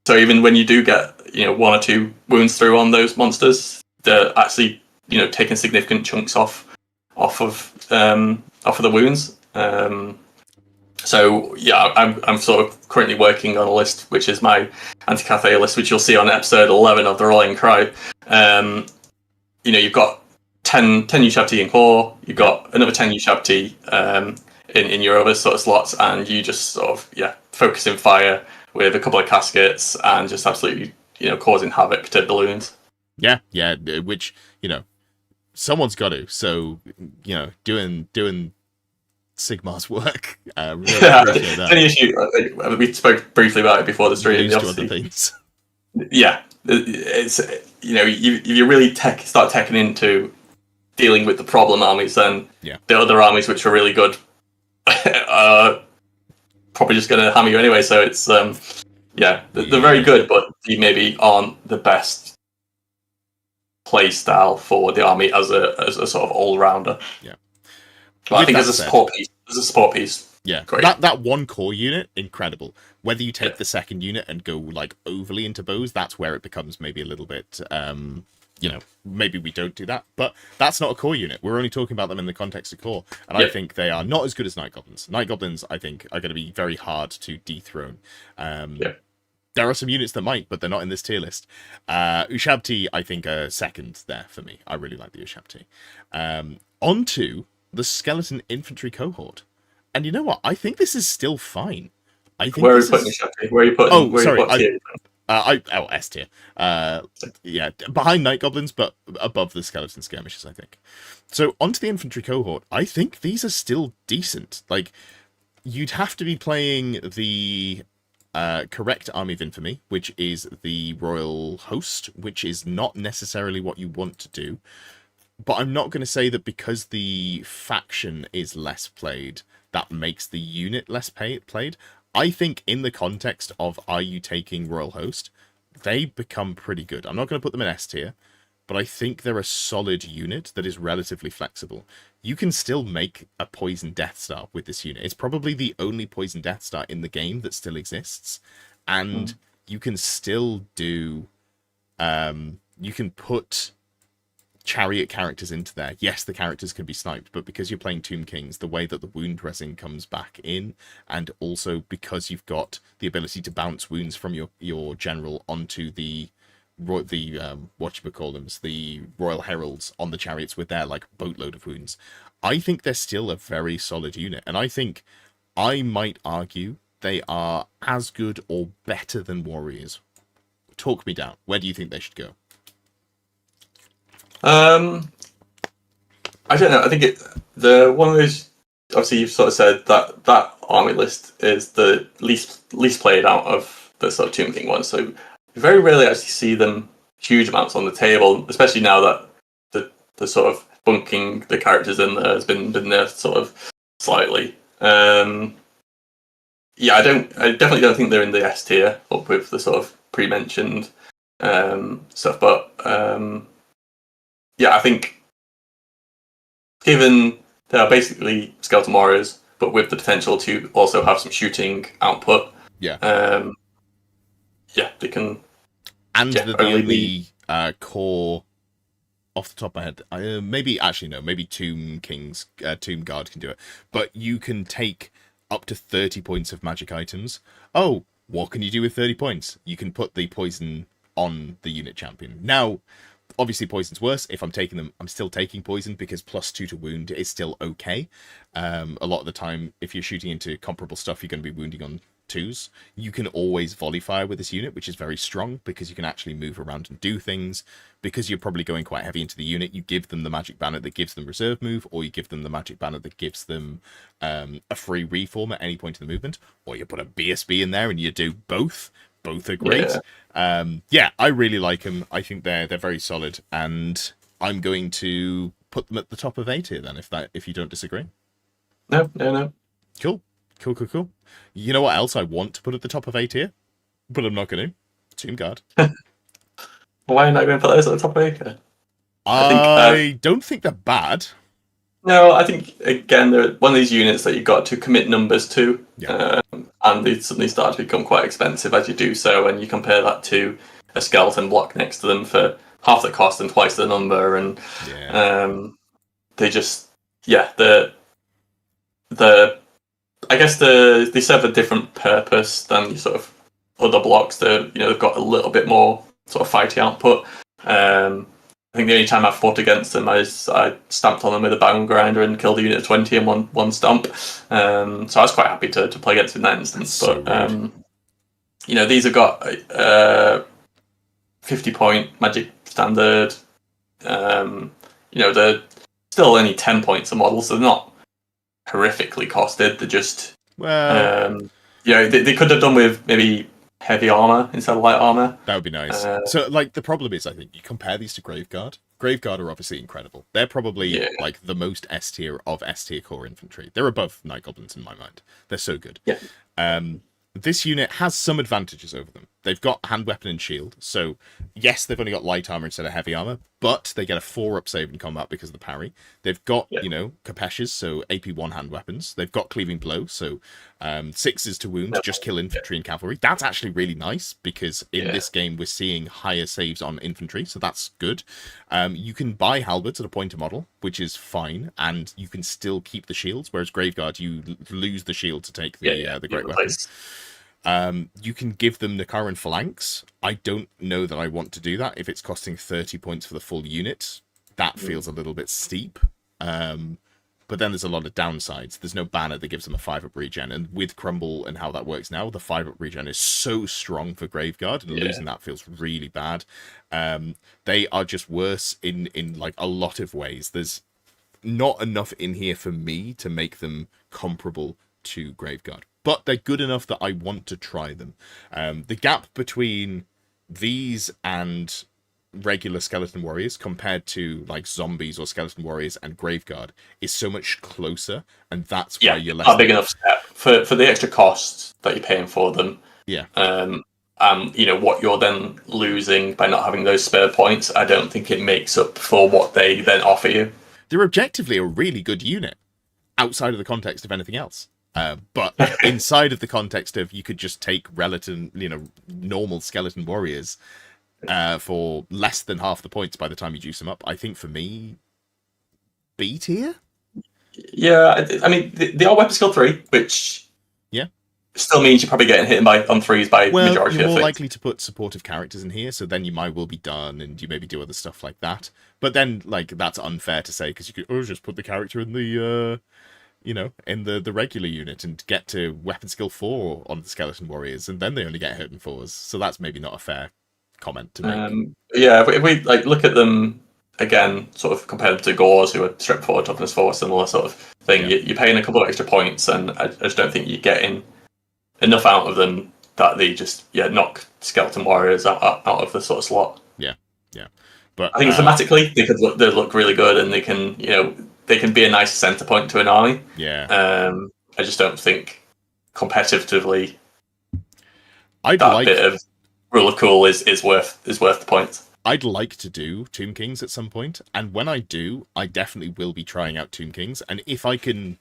so even when you do get 1 or 2 wounds through on those monsters, they're actually taking significant chunks off of the wounds. So yeah, I'm sort of currently working on a list, which is my anti-Cathay list, which you'll see on episode 11 of the Rolling Cry. You've got 10 Ushabti in core, you've got another 10 Ushabti in your other sort of slots, and you just sort of focusing fire with a couple of caskets and just absolutely causing havoc to balloons. Yeah, which someone's got to. So doing Sigmar's work. Really appreciate that. Any issue? We spoke briefly about it before the stream. Yeah, it's if you really start teching into dealing with the problem armies, then the other armies which are really good are probably just going to hammer you anyway. So it's they're very good, but they maybe aren't the best play style for the army as a sort of all rounder. Yeah. But I think as a support piece, yeah, great. That one core unit, incredible. Whether you take the second unit and go like overly into bows, that's where it becomes maybe a little bit, maybe we don't do that. But that's not a core unit. We're only talking about them in the context of core, and I think they are not as good as Night Goblins. Night Goblins, I think, are going to be very hard to dethrone. There are some units that might, but they're not in this tier list. Ushabti, I think, are second there for me. I really like the Ushabti. On to the Skeleton Infantry Cohort. And you know what? I think this is still fine. Where are you putting Ushabti? Where are you putting? Oh, sorry. S tier. Behind Night Goblins, but above the Skeleton Skirmishers, I think. So, onto the Infantry Cohort. I think these are still decent. Like, you'd have to be playing the correct Army of Infamy, which is the Royal Host, which is not necessarily what you want to do. But I'm not going to say that because the faction is less played, that makes the unit less played. I think in the context of are you taking Royal Host, they become pretty good. I'm not going to put them in S tier, but I think they're a solid unit that is relatively flexible. You can still make a Poison Death Star with this unit. It's probably the only Poison Death Star in the game that still exists. And you can still do... you can put chariot characters into there. Yes, the characters can be sniped, but because you're playing Tomb Kings, the way that the wound resin comes back in, and also because you've got the ability to bounce wounds from your general onto the the Royal Heralds on the chariots with their like boatload of wounds, I think they're still a very solid unit, and I think I might argue they are as good or better than Warriors. Talk me down. Where do you think they should go? I don't know. I think the one of those. Obviously, you've sort of said that army list is the least played out of the sort of Tomb King ones. So you very rarely actually see them huge amounts on the table, especially now that the sort of bunking the characters in there has been there sort of slightly. I definitely don't think they're in the S tier up with the sort of pre-mentioned stuff, but. I think given they are basically skeleton warriors, but with the potential to also have some shooting output. They can. And the only core off the top of my head, maybe Tomb Guard can do it, but you can take up to 30 points of magic items. Oh, what can you do with 30 points? You can put the poison on the unit champion. Now, obviously poison's worse. If I'm taking them, I'm still taking poison because +2 to wound is still okay. A lot of the time, if you're shooting into comparable stuff, you're going to be wounding on 2s. You can always volley fire with this unit, which is very strong because you can actually move around and do things. Because you're probably going quite heavy into the unit, you give them the magic banner that gives them reserve move, or you give them the magic banner that gives them a free reform at any point in the movement, or you put a BSB in there and you do both. Both are great. Yeah, I really like them. I think they're very solid, and I'm going to put them at the top of A tier then, if you don't disagree. No. Cool. You know what else I want to put at the top of A tier, but I'm not going to? Tomb Guard. Why are you not going to put those at the top of A? I don't think they're bad. No, I think, again, they're one of these units that you've got to commit numbers to, and they suddenly start to become quite expensive as you do so, and you compare that to a skeleton block next to them for half the cost and twice the number, and they just, I guess they serve a different purpose than your sort of other blocks. They've got a little bit more sort of fighty output. I think the only time I fought against them I stamped on them with a bone grinder and killed a unit of 20 in one stomp. So I was quite happy to play against them in that instance. But these have got 50 point magic standard. They're still only 10 points a model, so they're not horrifically costed. They're just they could have done with maybe heavy armor instead of light armor. That would be nice. So, the problem is, I think you compare these to Graveguard. Graveguard are obviously incredible. They're probably the most S tier of S tier core infantry. They're above Night Goblins in my mind. They're so good. Yeah. This unit has some advantages over them. They've got hand weapon and shield. So, yes, they've only got light armor instead of heavy armor, but they get a 4-up save in combat because of the parry. They've got, Kapeshas, so AP1 hand weapons. They've got cleaving blow, so 6s to wound, just kill infantry and cavalry. That's actually really nice because in this game we're seeing higher saves on infantry, so that's good. You can buy halberds at a pointer model, which is fine, and you can still keep the shields, whereas Graveguard, you lose the shield to take the great weapons. You can give them Nakaran Phalanx. I don't know that I want to do that. If it's costing 30 points for the full unit, that feels a little bit steep. But then there's a lot of downsides. There's no banner that gives them a 5-up regen, and with Crumble and how that works now, the 5-up regen is so strong for Graveguard, and losing that feels really bad. They are just worse in a lot of ways. There's not enough in here for me to make them comparable to Graveguard, but they're good enough that I want to try them. The gap between these and regular skeleton warriors compared to zombies or skeleton warriors and Graveguard is so much closer, and that's why you're less a big enough step for the extra costs that you're paying for them. What you're then losing by not having those spare points, I don't think it makes up for what they then offer you. They're objectively a really good unit outside of the context of anything else. But inside of the context of you could just take relative, normal skeleton warriors for less than half the points by the time you juice them up. I think for me, B tier? Yeah, I mean, they are weapon skill 3, which still means you're probably getting hit on 3s by majority you're of more things. likely to put supportive characters in here, so then you might well be done, and you maybe do other stuff like that. But then, that's unfair to say, because you could just put the character in the... in the regular unit and get to weapon skill 4 on the skeleton warriors, and then they only get hit in 4s. So that's maybe not a fair comment to make. If we look at them again, sort of compare them to Gors, who are strength 4, toughness 4, similar sort of thing. You're paying a couple of extra points, and I just don't think you're getting enough out of them that they just knock skeleton warriors out of the sort of slot. But I think thematically they look really good, and they can they can be a nice center point to an army. I just don't think competitively bit of rule of cool is worth the points. I'd like to do Tomb Kings at some point, and when I do, I definitely will be trying out Tomb Kings, and if I can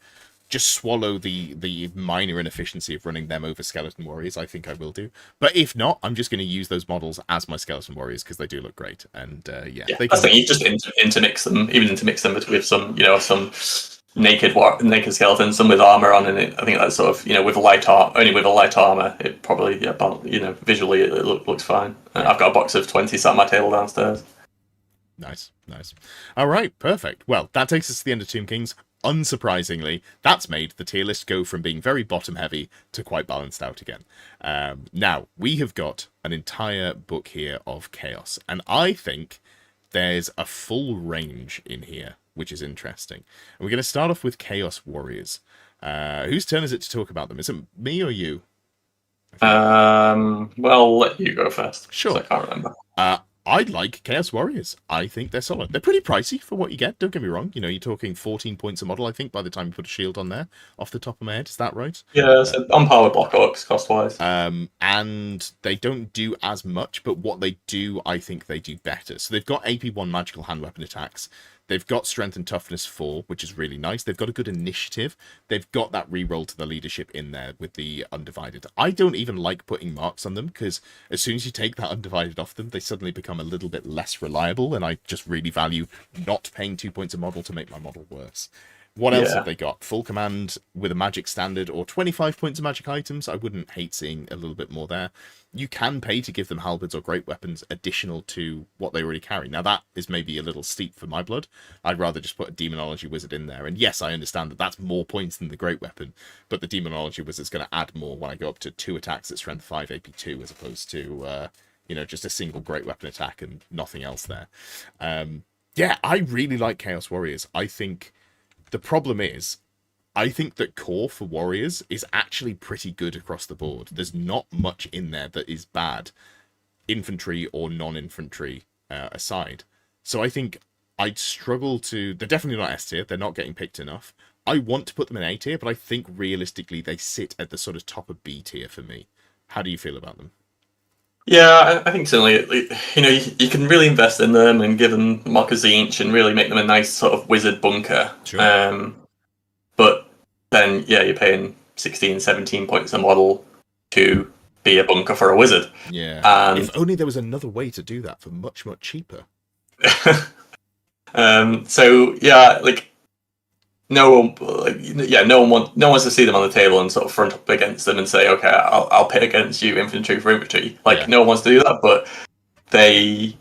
just swallow the minor inefficiency of running them over skeleton warriors, I think I will do. But if not, I'm just going to use those models as my skeleton warriors because they do look great. And I think you just intermix them with some naked skeletons, some with armor on, and I think that's sort of with only with a light armor, it probably visually it looks fine. I've got a box of 20 sat on my table downstairs. Nice. All right, perfect. Well, that takes us to the end of Tomb Kings. Unsurprisingly, that's made the tier list go from being very bottom heavy to quite balanced out again. Now, we have got an entire book here of chaos, and I think there's a full range in here, which is interesting. And we're going to start off with Chaos Warriors. Whose turn is it to talk about them? Is it me or you? Well, I'll let you go first. Sure. I can't remember. I like Chaos Warriors. I think they're solid. They're pretty pricey for what you get, don't get me wrong. You're talking 14 points a model, I think, by the time you put a shield on there, off the top of my head. Is that right? Yeah, so on par with Block Orcs, cost-wise. And they don't do as much, but what they do, I think they do better. So they've got AP1 magical hand weapon attacks. They've got Strength and Toughness 4, which is really nice. They've got a good initiative. They've got that reroll to the leadership in there with the Undivided. I don't even like putting marks on them, because as soon as you take that Undivided off them, they suddenly become a little bit less reliable, and I just really value not paying 2 points a model to make my model worse. What else have they got? Full command with a magic standard or 25 points of magic items. I wouldn't hate seeing a little bit more there. You can pay to give them halberds or great weapons additional to what they already carry. Now, that is maybe a little steep for my blood. I'd rather just put a Demonology Wizard in there. And yes, I understand that that's more points than the great weapon, but the Demonology Wizard's going to add more when I go up to 2 attacks at strength 5 AP2 as opposed to, just a single great weapon attack and nothing else there. Yeah, I really like Chaos Warriors. I think the problem is, I think that core for Warriors is actually pretty good across the board. There's not much in there that is bad, infantry or non-infantry aside. So I think I'd struggle to... They're definitely not S tier. They're not getting picked enough. I want to put them in A tier, but I think realistically they sit at the sort of top of B tier for me. How do you feel about them? Yeah, I think certainly, you can really invest in them and give them markers each and really make them a nice sort of wizard bunker. Sure. But then, yeah, you're paying 16, 17 points a model to be a bunker for a wizard. Yeah. And if only there was another way to do that for much, much cheaper. So, yeah, no one wants to see them on the table and sort of front up against them and say, okay, I'll pit against you infantry for infantry. No one wants to do that, but they,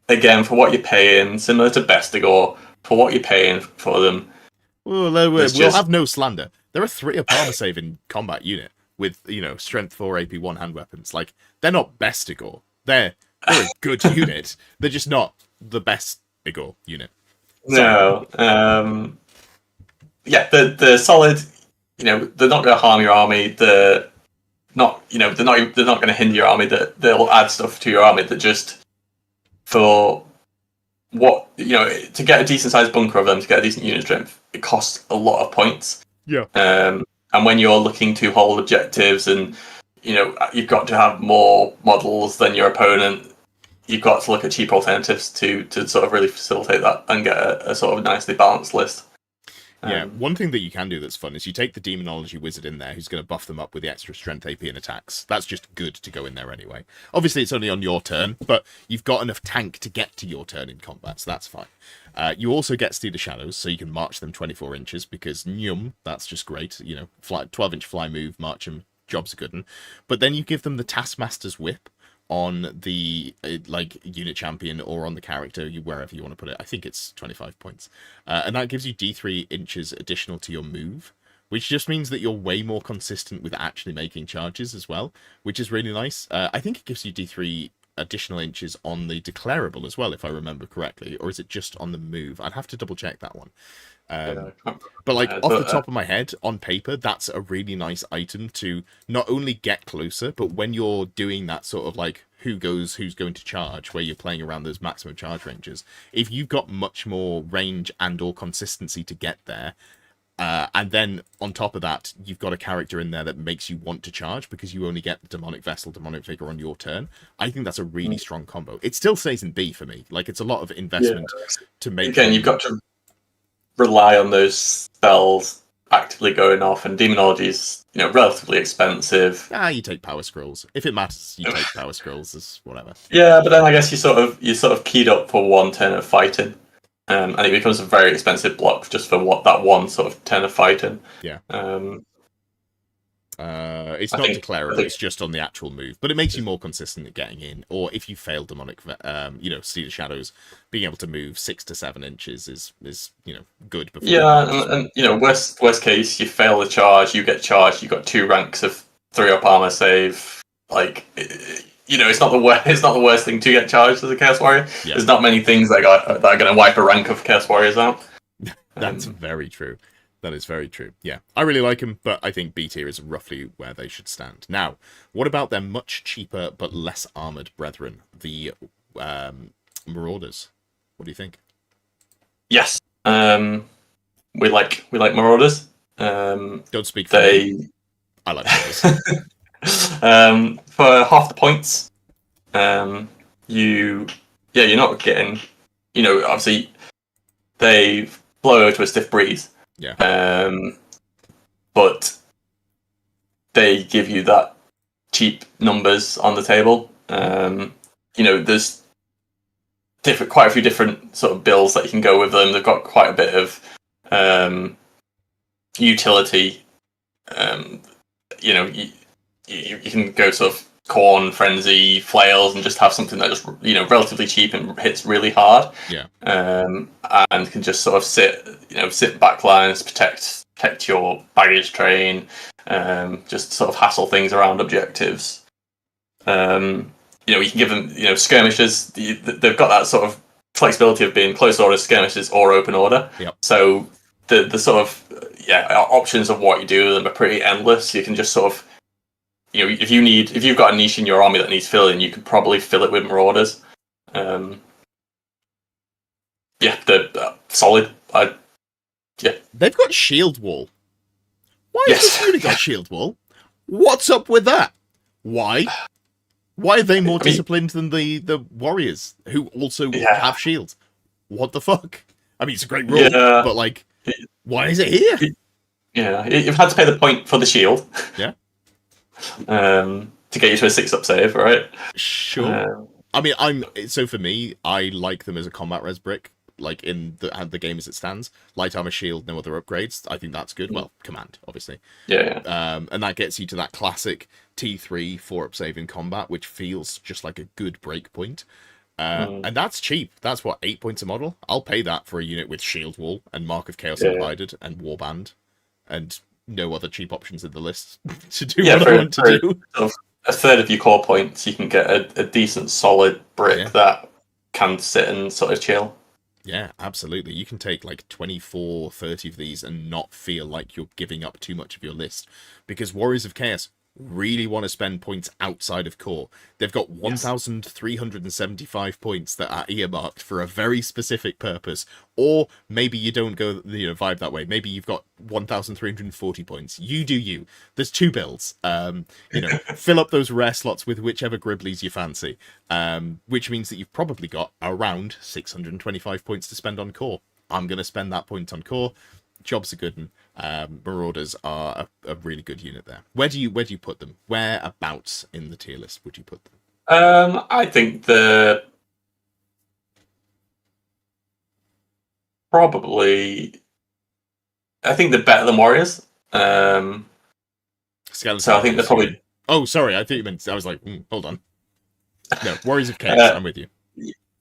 again, for what you're paying, similar to Bestigor, for what you're paying for them. Well, we'll have no slander. There are 3 armor save in combat unit with, strength 4 AP1 hand weapons. They're not Bestigor. They're a good unit. They're just not the best Igor unit. Sorry. No. Yeah, they're solid. They're not going to harm your army. They're not going to hinder your army. They'll add stuff to your army. That just for what to get a decent sized bunker of them, to get a decent unit strength, it costs a lot of points. Yeah. And when you're looking to hold objectives, and you've got to have more models than your opponent, you've got to look at cheap alternatives to sort of really facilitate that and get a sort of nicely balanced list. Yeah, one thing that you can do that's fun is you take the Demonology Wizard in there, who's going to buff them up with the extra strength AP and attacks. That's just good to go in there anyway. Obviously, it's only on your turn, but you've got enough tank to get to your turn in combat, so that's fine. You also get Steed of Shadows, so you can march them 24 inches, because that's just great. 12-inch fly move, march them, job's a good one. But then you give them the Taskmaster's Whip on the unit champion or on the character, wherever you want to put it. I think it's 25 points. And that gives you D3 inches additional to your move, which just means that you're way more consistent with actually making charges as well, which is really nice. I think it gives you D3 additional inches on the declarable as well, if I remember correctly, or is it just on the move? I'd have to double check that one. But off the top of my head, on paper, that's a really nice item to not only get closer, but when you're doing that sort of who's going to charge, where you're playing around those maximum charge ranges, if you've got much more range and or consistency to get there, and then on top of that, you've got a character in there that makes you want to charge because you only get the Demonic Vessel, Demonic Vigor on your turn. I think that's a really strong combo. It still stays in B for me. It's a lot of investment to make. Again, you've got to rely on those spells actively going off, and Demonology is relatively expensive. You take Power Scrolls. If it matters, you take Power Scrolls as whatever. Yeah, but then I guess you sort of keyed up for one turn of fighting. and it becomes a very expensive block just for what that one sort of turn of fighting. Yeah. It's I not think- declarable, it's just on the actual move. But it makes you more consistent at getting in. Or if you fail demonic, Seed of Shadows, being able to move 6 to 7 inches is good. Before Yeah, and worst case, you fail the charge, you get charged, you got 2 ranks of 3-up armor save. Like, it's not the worst. It's not the worst thing to get charged as a Chaos Warrior. Yeah. There's not many things that are going to wipe a rank of Chaos Warriors out. That's very true. That is very true. Yeah, I really like them, but I think B tier is roughly where they should stand. Now, what about their much cheaper but less armored brethren, the Marauders? What do you think? Yes, we like Marauders. Don't speak for me. I like Marauders. For half the points, you're not getting. Obviously, they blow over to a stiff breeze. Yeah. But they give you that cheap numbers on the table. There's quite a few different sort of builds that you can go with them. They've got quite a bit of utility. You can go sort of Corn, Frenzy, Flails, and just have something that just relatively cheap and hits really hard. Yeah. And can just sort of sit backlines, protect your baggage train, just sort of hassle things around objectives. You can give them skirmishers. They've got that sort of flexibility of being close order skirmishers or open order. Yep. So the sort of options of what you do with them are pretty endless. You can just sort of if you've got a niche in your army that needs filling, you could probably fill it with Marauders. They're solid. They've got Shield Wall. Why has Yes. this unit got Shield Wall? What's up with that? Why? Why are they more disciplined than the Warriors, who also have shields? What the fuck? I mean, it's a great rule, but like, why is it here? Yeah, you've had to pay the point for the shield. Yeah. To get you to a 6-up save, right? Sure. I mean, for me, I like them as a combat res brick. Like in the game as it stands, light armor, shield, no other upgrades. I think that's good. Well, command, obviously. Yeah. And that gets you to that classic T3 4-up save in combat, which feels just like a good break point. And that's cheap. That's what, 8 points a model. I'll pay that for a unit with shield wall and Mark of Chaos Undivided and warband, and no other cheap options in the list to do what I want to do. A third of your core points, you can get a decent solid brick that can sit and sort of chill. Yeah, absolutely. You can take like 24, 30 of these and not feel like you're giving up too much of your list, because Warriors of Chaos really want to spend points outside of core. They've got 1,375 points that are earmarked for a very specific purpose, or maybe you don't go vibe that way. Maybe you've got 1,340 points. You do you. There's 2 builds. Fill up those rare slots with whichever Gribblies you fancy, which means that you've probably got around 625 points to spend on core. I'm going to spend that point on core. Job's a good one. Marauders are a really good unit there. Where do you put them? Whereabouts in the tier list would you put them? I think they're better than Warriors. So I think they're probably. Oh, sorry. I think you meant. I was like, hold on. No, Warriors of Chaos. I'm with you.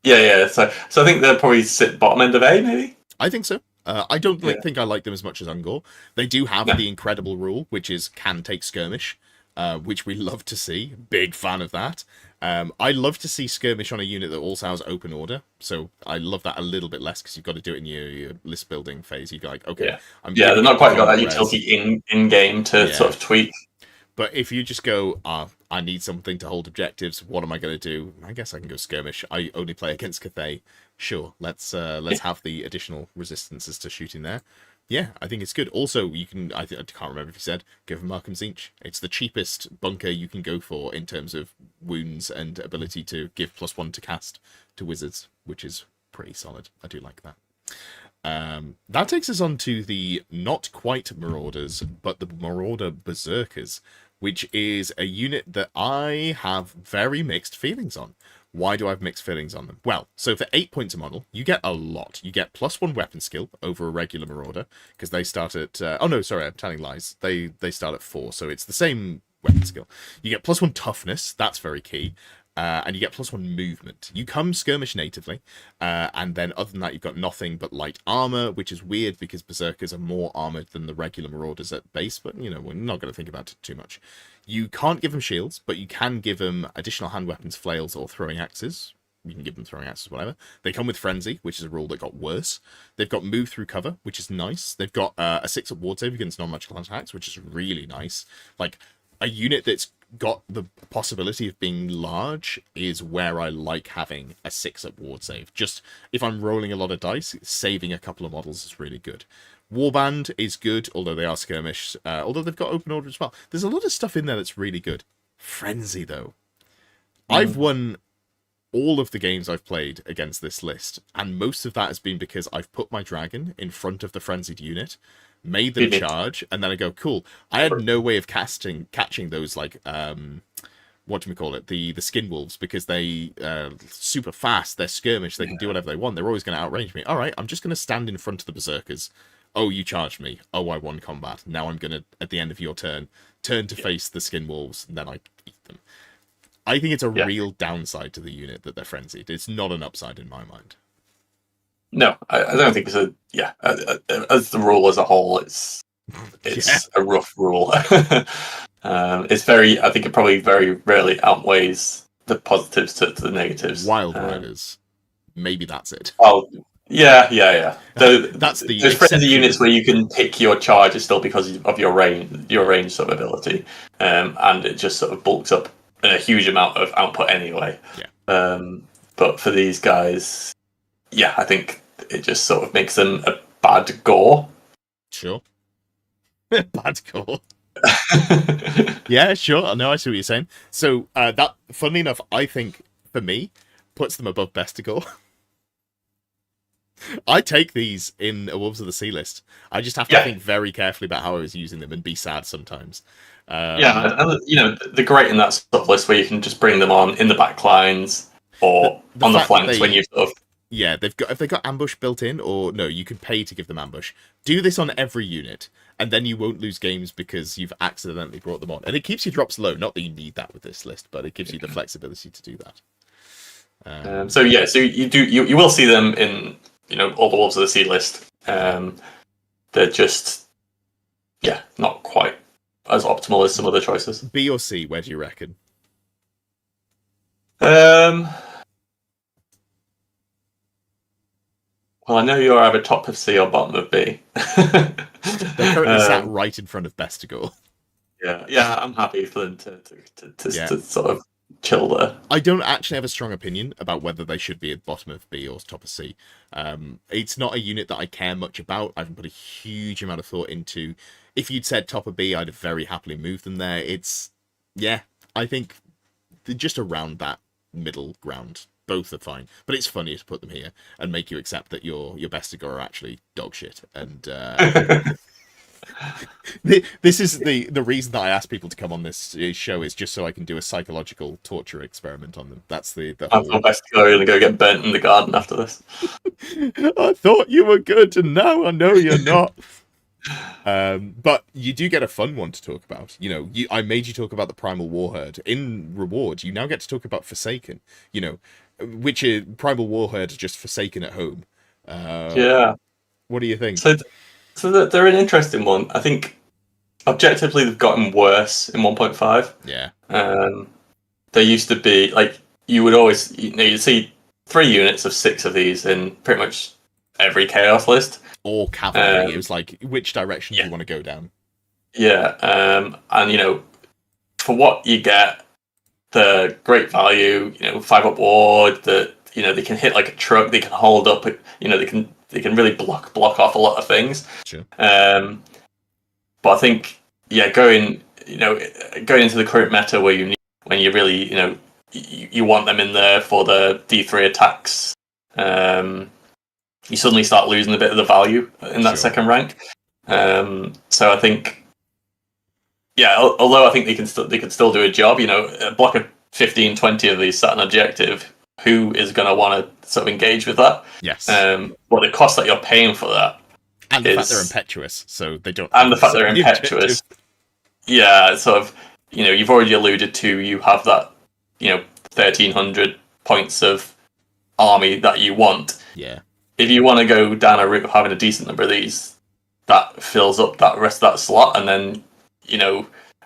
Yeah. So I think they'll probably sit bottom end of A, maybe. I think so. I don't think I like them as much as Ungor. They do have the incredible rule, which is can take skirmish, which we love to see. Big fan of that. I love to see skirmish on a unit that also has open order. So I love that a little bit less because you've got to do it in your list building phase. You're like, okay, they're not quite got that utility in game to sort of tweak. But if you just go, I need something to hold objectives. What am I going to do? I guess I can go skirmish. I only play against Cathay. Sure, let's have the additional resistances to shooting there. Yeah, I think it's good. Also, you can, I can't remember if you said, give them Markham's Inch. It's the cheapest bunker you can go for in terms of wounds and ability to give +1 to cast to wizards, which is pretty solid. I do like that. That takes us on to the not quite Marauders, but the Marauder Berserkers, which is a unit that I have very mixed feelings on. Why do I have mixed feelings on them? Well, so for 8 points a model, you get a lot. You get +1 weapon skill over a regular Marauder, because they start at... oh, no, sorry, I'm telling lies. They start at 4, so it's the same weapon skill. You get +1 toughness, that's very key. And you get +1 movement. You come skirmish natively, and then other than that, you've got nothing but light armor, which is weird because Berserkers are more armored than the regular Marauders at base, but, you know, we're not going to think about it too much. You can't give them shields, but you can give them additional hand weapons, flails, or throwing axes. You can give them throwing axes, whatever. They come with Frenzy, which is a rule that got worse. They've got Move Through Cover, which is nice. They've got a 6-up ward save against non-magical attacks, which is really nice. Like, a unit that's got the possibility of being large is where I like having a 6-up ward save. Just, if I'm rolling a lot of dice, saving a couple of models is really good. Warband is good, although they are skirmish, although they've got open order as well. There's a lot of stuff in there that's really good. Frenzy, though. I've won all of the games I've played against this list, and most of that has been because I've put my dragon in front of the frenzied unit, made them charge, and then I go, cool. I had no way of catching those, like, what do we call it? The skin wolves, because they super fast, they're skirmish, they can do whatever they want, they're always going to outrange me. Alright, I'm just going to stand in front of the Berserkers. Oh, you charged me. Oh, I won combat. Now I'm going to, at the end of your turn to face the skin wolves, and then I eat them. I think it's a real downside to the unit that they're frenzied. It's not an upside in my mind. No, I don't think it's a... Yeah, as the rule as a whole, it's a rough rule. It's very... I think it probably very rarely outweighs the positives to the negatives. Wild Riders. Maybe that's it. Oh, yeah. That's the... There's frenzy units where you can pick your charges still because of your range sort of ability. And it just sort of bulks up a huge amount of output anyway. Yeah. But for these guys... Yeah, I think it just sort of makes them a bad gore. Sure. Bad gore. Yeah, sure. No, I see what you're saying. So, that, funnily enough, I think, for me, puts them above Bestigors. I take these in a Wolves of the Sea list. I just have to think very carefully about how I was using them and be sad sometimes. And, you know, they're great in that sort list where you can just bring them on in the back lines or on the flanks when you sort of... Yeah, if they've got ambush built in, or no, you can pay to give them ambush. Do this on every unit, and then you won't lose games because you've accidentally brought them on. And it keeps your drops low. Not that you need that with this list, but it gives you the flexibility to do that. So you will see them in, you know, all the Wolves of the Sea list. They're just not quite as optimal as some other choices. B or C, where do you reckon? Well, I know you're either top of C or bottom of B. They're currently sat right in front of Bestigors. Yeah, I'm happy for them to sort of chill there. I don't actually have a strong opinion about whether they should be at bottom of B or top of C. It's not a unit that I care much about. I haven't put a huge amount of thought into. If you'd said top of B, I'd have very happily moved them there. I think they're just around that middle ground. Both are fine, but it's funnier to put them here and make you accept that your Bestigors are actually dog shit. And this is the reason that I ask people to come on this show, is just so I can do a psychological torture experiment on them. That's the whole... I thought Bestigors are going to go get burnt in the garden after this. I thought you were good, and now I know you're not. But you do get a fun one to talk about. You know, I made you talk about the Primal Warherd. In reward, you now get to talk about Forsaken. You know, which is Primal Warherd just Forsaken at home. What do you think? So they're an interesting one. I think objectively they've gotten worse in 1.5. Yeah. There used to be, like, you would always, you'd see 3 units of 6 of these in pretty much every Chaos list. Or cavalry. It was like, which direction do you want to go down? Yeah, and, you know, for what you get, the great value, you know, 5-up ward, that, you know, they can hit like a truck, they can hold up, you know, they can really block off a lot of things. Sure. But I think, going into the current meta when you really, you know, you want them in there for the D3 attacks, you suddenly start losing a bit of the value in that second rank. So I think, although I think they can still do a job, you know, a block of 15, 20 of these sat an objective, who is going to want to sort of engage with that. Yes. But the cost that you're paying for that, and the fact they're impetuous, so they don't. And the fact they're impetuous. Yeah, sort of. You've already alluded to you have that, 1,300 points of army that you want. Yeah. If you want to go down a route of having a decent number of these, that fills up that rest of that slot, and then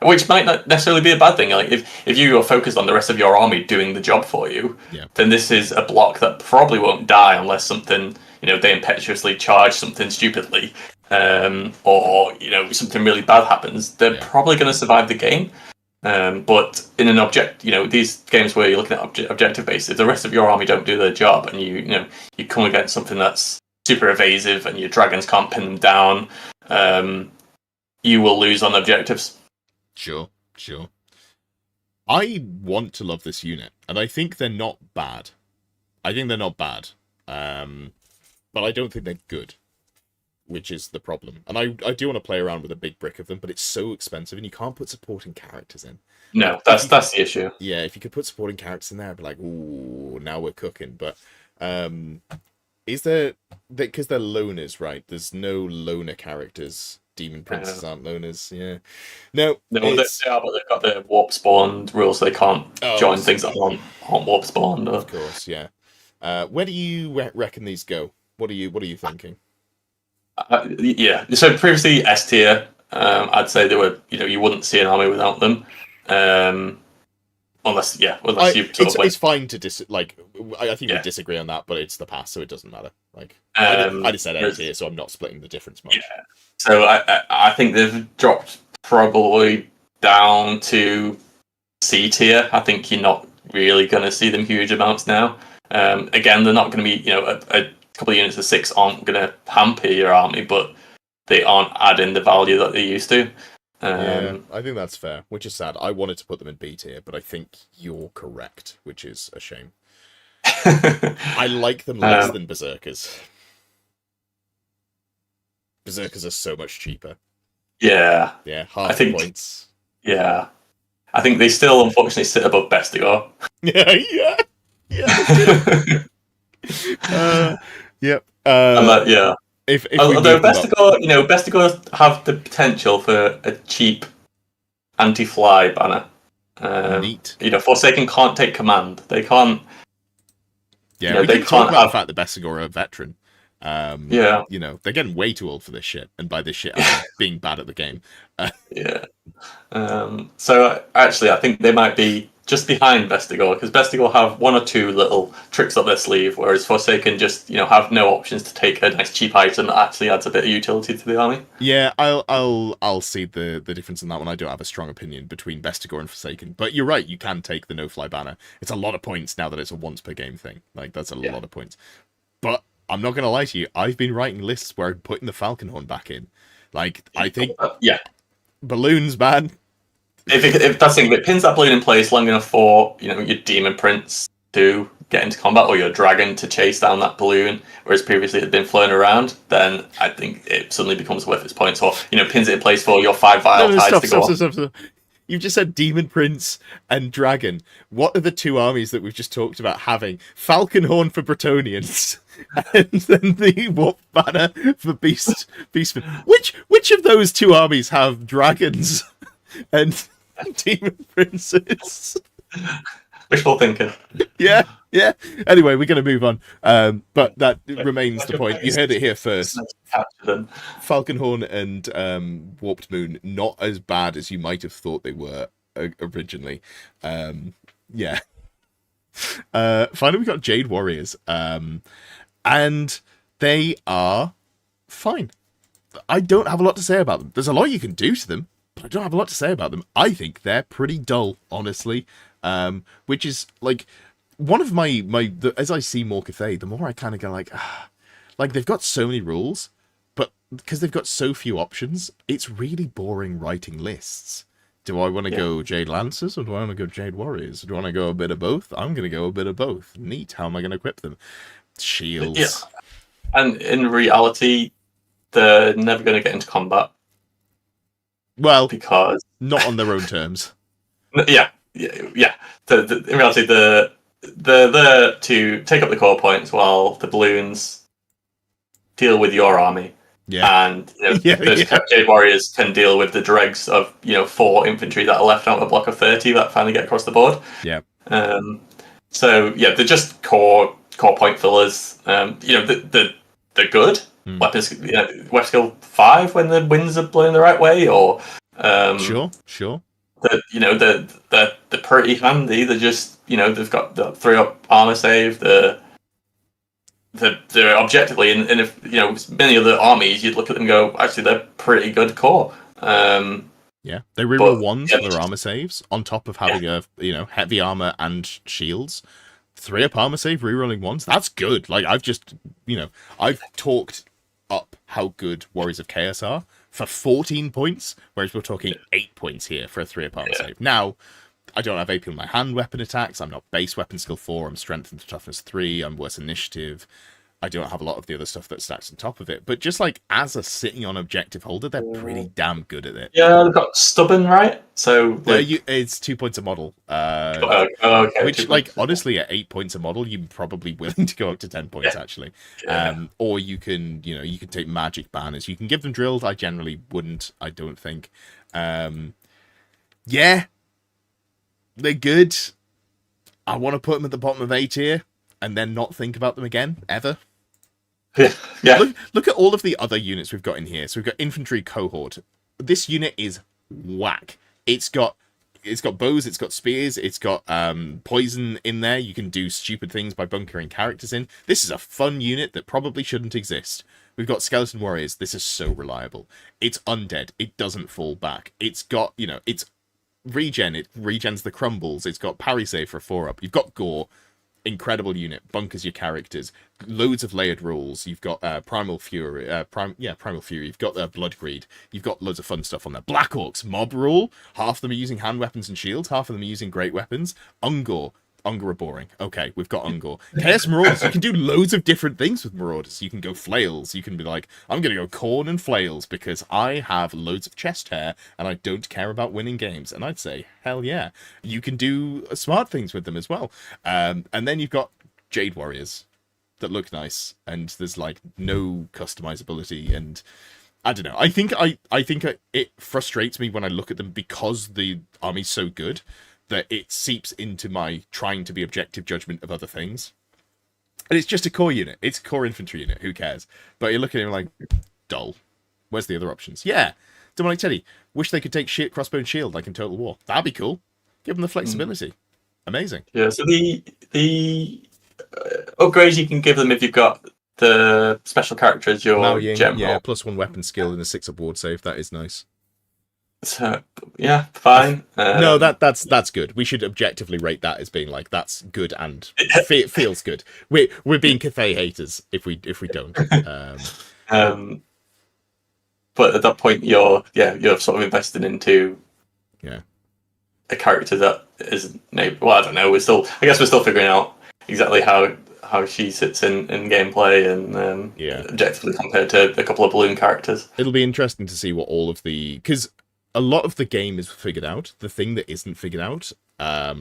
which might not necessarily be a bad thing. Like if you are focused on the rest of your army doing the job for you, then this is a block that probably won't die unless something they impetuously charge something stupidly, or something really bad happens. They're probably going to survive the game. But in an these games where you're looking at objective based, if the rest of your army don't do their job, and you come against something that's super evasive and your dragons can't pin them down, you will lose on objectives. Sure. I want to love this unit, and I think they're not bad. But I don't think they're good, which is the problem. And I do want to play around with a big brick of them, but it's so expensive, and you can't put supporting characters in. No, that's the issue. Yeah, if you could put supporting characters in there, I'd be like, ooh, now we're cooking. But is there... Because they're loners, right? There's no loner characters. Demon princes aren't loners, yeah. No, they are, but they've got the warp spawned rules, so they can't join things that aren't warp spawned. Of course, yeah. Where do you reckon these go? What are you thinking? Yeah, so previously S tier, I'd say they were. You wouldn't see an army without them, unless you. It's fine to I think we disagree on that, but it's the past, so it doesn't matter. Like I just said S tier, so I'm not splitting the difference much. Yeah. So I think they've dropped probably down to C tier. I think you're not really going to see them huge amounts now. Again, they're not going to be, a couple of units of 6 aren't going to hamper your army, but they aren't adding the value that they used to. Yeah, I think that's fair, which is sad. I wanted to put them in B tier, but I think you're correct, which is a shame. I like them less than Berserkers. Berserkers are so much cheaper. Yeah. Yeah, half the points. Yeah. I think they still, unfortunately, sit above Bestigor. Yeah. Yep. Yeah. Although Bestigor have the potential for a cheap anti-fly banner. Neat. Forsaken can't take command. They can't. Yeah, they can't have the fact that Bestigor are a veteran. Yeah. They're getting way too old for this shit, and by this shit, I'm being bad at the game. Yeah. So actually, I think they might be just behind Bestigor, because Bestigor have one or two little tricks up their sleeve, whereas Forsaken just have no options to take a nice cheap item that actually adds a bit of utility to the army. Yeah, I'll see the difference in that one. I don't have a strong opinion between Bestigor and Forsaken, but you're right. You can take the no-fly banner. It's a lot of points now that it's a once per game thing. Like that's a lot of points. But I'm not gonna lie to you. I've been writing lists where I'm putting the Falconhorn back in. Like I think balloons, man. If that's the thing, if it pins that balloon in place long enough for your Demon Prince to get into combat, or your Dragon to chase down that balloon, whereas previously it had been flown around, then I think it suddenly becomes worth its points. Or pins it in place for your 5 Vile Tides to go on. Stop. You've just said Demon Prince and Dragon. What are the two armies that we've just talked about having? Falconhorn for Bretonnians, and then the Warp Banner for Beastmen. Which of those two armies have dragons and Demon Princes? Wishful thinking. Yeah. Anyway, we're going to move on. But that remains the point. You heard it here first. Falconhorn and Warped Moon, not as bad as you might have thought they were originally. Yeah. Finally, we got Jade Warriors. And they are fine. I don't have a lot to say about them. There's a lot you can do to them, but I don't have a lot to say about them. I think they're pretty dull, honestly. Which is like one of as I see more Cathay, the more I kind of go like they've got so many rules, but because they've got so few options, it's really boring writing lists. Do I want to go Jade Lancers, or do I want to go Jade Warriors? Do I want to go a bit of both? I'm going to go a bit of both. Neat. How am I going to equip them? Shields. Yeah. And in reality, they're never going to get into combat. Well, because not on their own terms. Yeah. In reality, the they're there to take up the core points while the balloons deal with your army. Yeah. And the Jade Warriors can deal with the dregs of 4 infantry that are left out of a block of 30 that finally get across the board. Yeah. So yeah, they're just core point fillers. They're good. Weapons, weapon skill 5 when the winds are blowing the right way, or sure. They're pretty handy. They're just they've got the 3-up armor save. They're objectively, and if many other armies, you'd look at them and go, actually, they're pretty good core. Yeah, they reroll 1s for their armor saves on top of having a heavy armor and shields. 3-up armor save, rerolling 1s. That's good. Like I've talked up how good Warriors of Chaos are for 14 points, whereas we're talking 8 points here for a 3-up armor save. Now, I don't have AP on my hand weapon attacks. I'm not base weapon skill 4. I'm strength and toughness 3. I'm worse initiative. I don't have a lot of the other stuff that stacks on top of it. But just like as a sitting on objective holder, they're pretty damn good at it. Yeah, they've got stubborn, right? So it's 2 points a model. Okay. Which, honestly, at 8 points a model, you're probably willing to go up to 10 points actually. Or you can take magic banners. You can give them drilled. I generally wouldn't. I don't think. They're good. I want to put them at the bottom of A tier and then not think about them again, ever. Yeah. Look at all of the other units we've got in here. So we've got infantry cohort. This unit is whack. It's got bows, it's got spears, it's got poison in there. You can do stupid things by bunkering characters in. This is a fun unit that probably shouldn't exist. We've got skeleton warriors. This is so reliable. It's undead. It doesn't fall back. It's got, it's regen. It regens the crumbles. It's got parry save for 4-up. You've got gore. Incredible unit. Bunkers your characters. Loads of layered rules. You've got Primal Fury. Primal Fury. You've got Blood Greed. You've got loads of fun stuff on there. Black Orcs. Mob rule. Half of them are using hand weapons and shields. Half of them are using great weapons. Ungor. Ungor are boring. Okay, we've got Ungor. Chaos Marauders. You can do loads of different things with Marauders. You can go flails. You can be like, I'm going to go corn and flails because I have loads of chest hair and I don't care about winning games. And I'd say, hell yeah. You can do smart things with them as well. And then you've got Jade Warriors that look nice. And there's no customizability. And I don't know. I think it frustrates me when I look at them because the army's so good that it seeps into my trying to be objective judgment of other things. And it's just a core unit. It's a core infantry unit. Who cares? But you're looking at him like, dull. Where's the other options? Yeah. Demonic Teddy. Wish they could take crossbow and shield like in Total War. That'd be cool. Give them the flexibility. Amazing. Yeah, so the upgrades you can give them if you've got the special character as your general. Yeah, +1 weapon skill and a 6-up ward save. That is nice. So, yeah, fine. No, that's good. We should objectively rate that as being that's good and feels good. We're being Cathay haters if we don't. But at that point, you're sort of invested into a character that isn't. Well, I don't know. I guess we're still figuring out exactly how she sits in gameplay and objectively compared to a couple of balloon characters. It'll be interesting to see what all of because a lot of the game is figured out. The thing that isn't figured out, at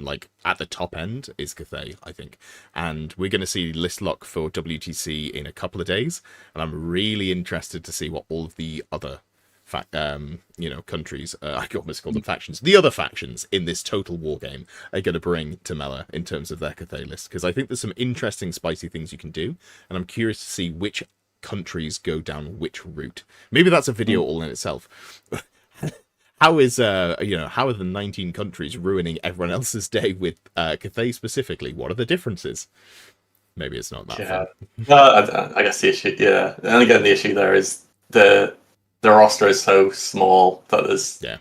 the top end, is Cathay, I think. And we're going to see list lock for WTC in a couple of days. And I'm really interested to see what all of the other countries, I almost call them factions, the other factions in this Total War game are going to bring to Mela in terms of their Cathay list. Because I think there's some interesting, spicy things you can do. And I'm curious to see which countries go down which route. Maybe that's a video all in itself. How are the 19 countries ruining everyone else's day with Cathay specifically? What are the differences? Maybe it's not that fun. Well, I guess the issue, and again, the issue there is the roster is so small that there's 3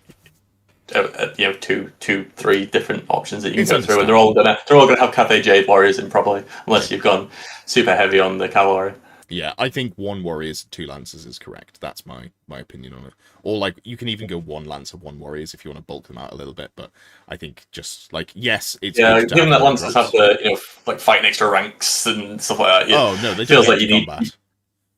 different options that you can go through, and they're all gonna have Cathay Jade Warriors in probably, unless you've gone super heavy on the cavalry. Yeah, I think 1 Warriors, 2 Lancers is correct. That's my opinion on it. Or you can even go 1 Lancer, 1 Warriors if you want to bulk them out a little bit. But I think just yes, it's given that Lancers have the fighting extra ranks and stuff like that. Oh no, they feels don't like you combat. need.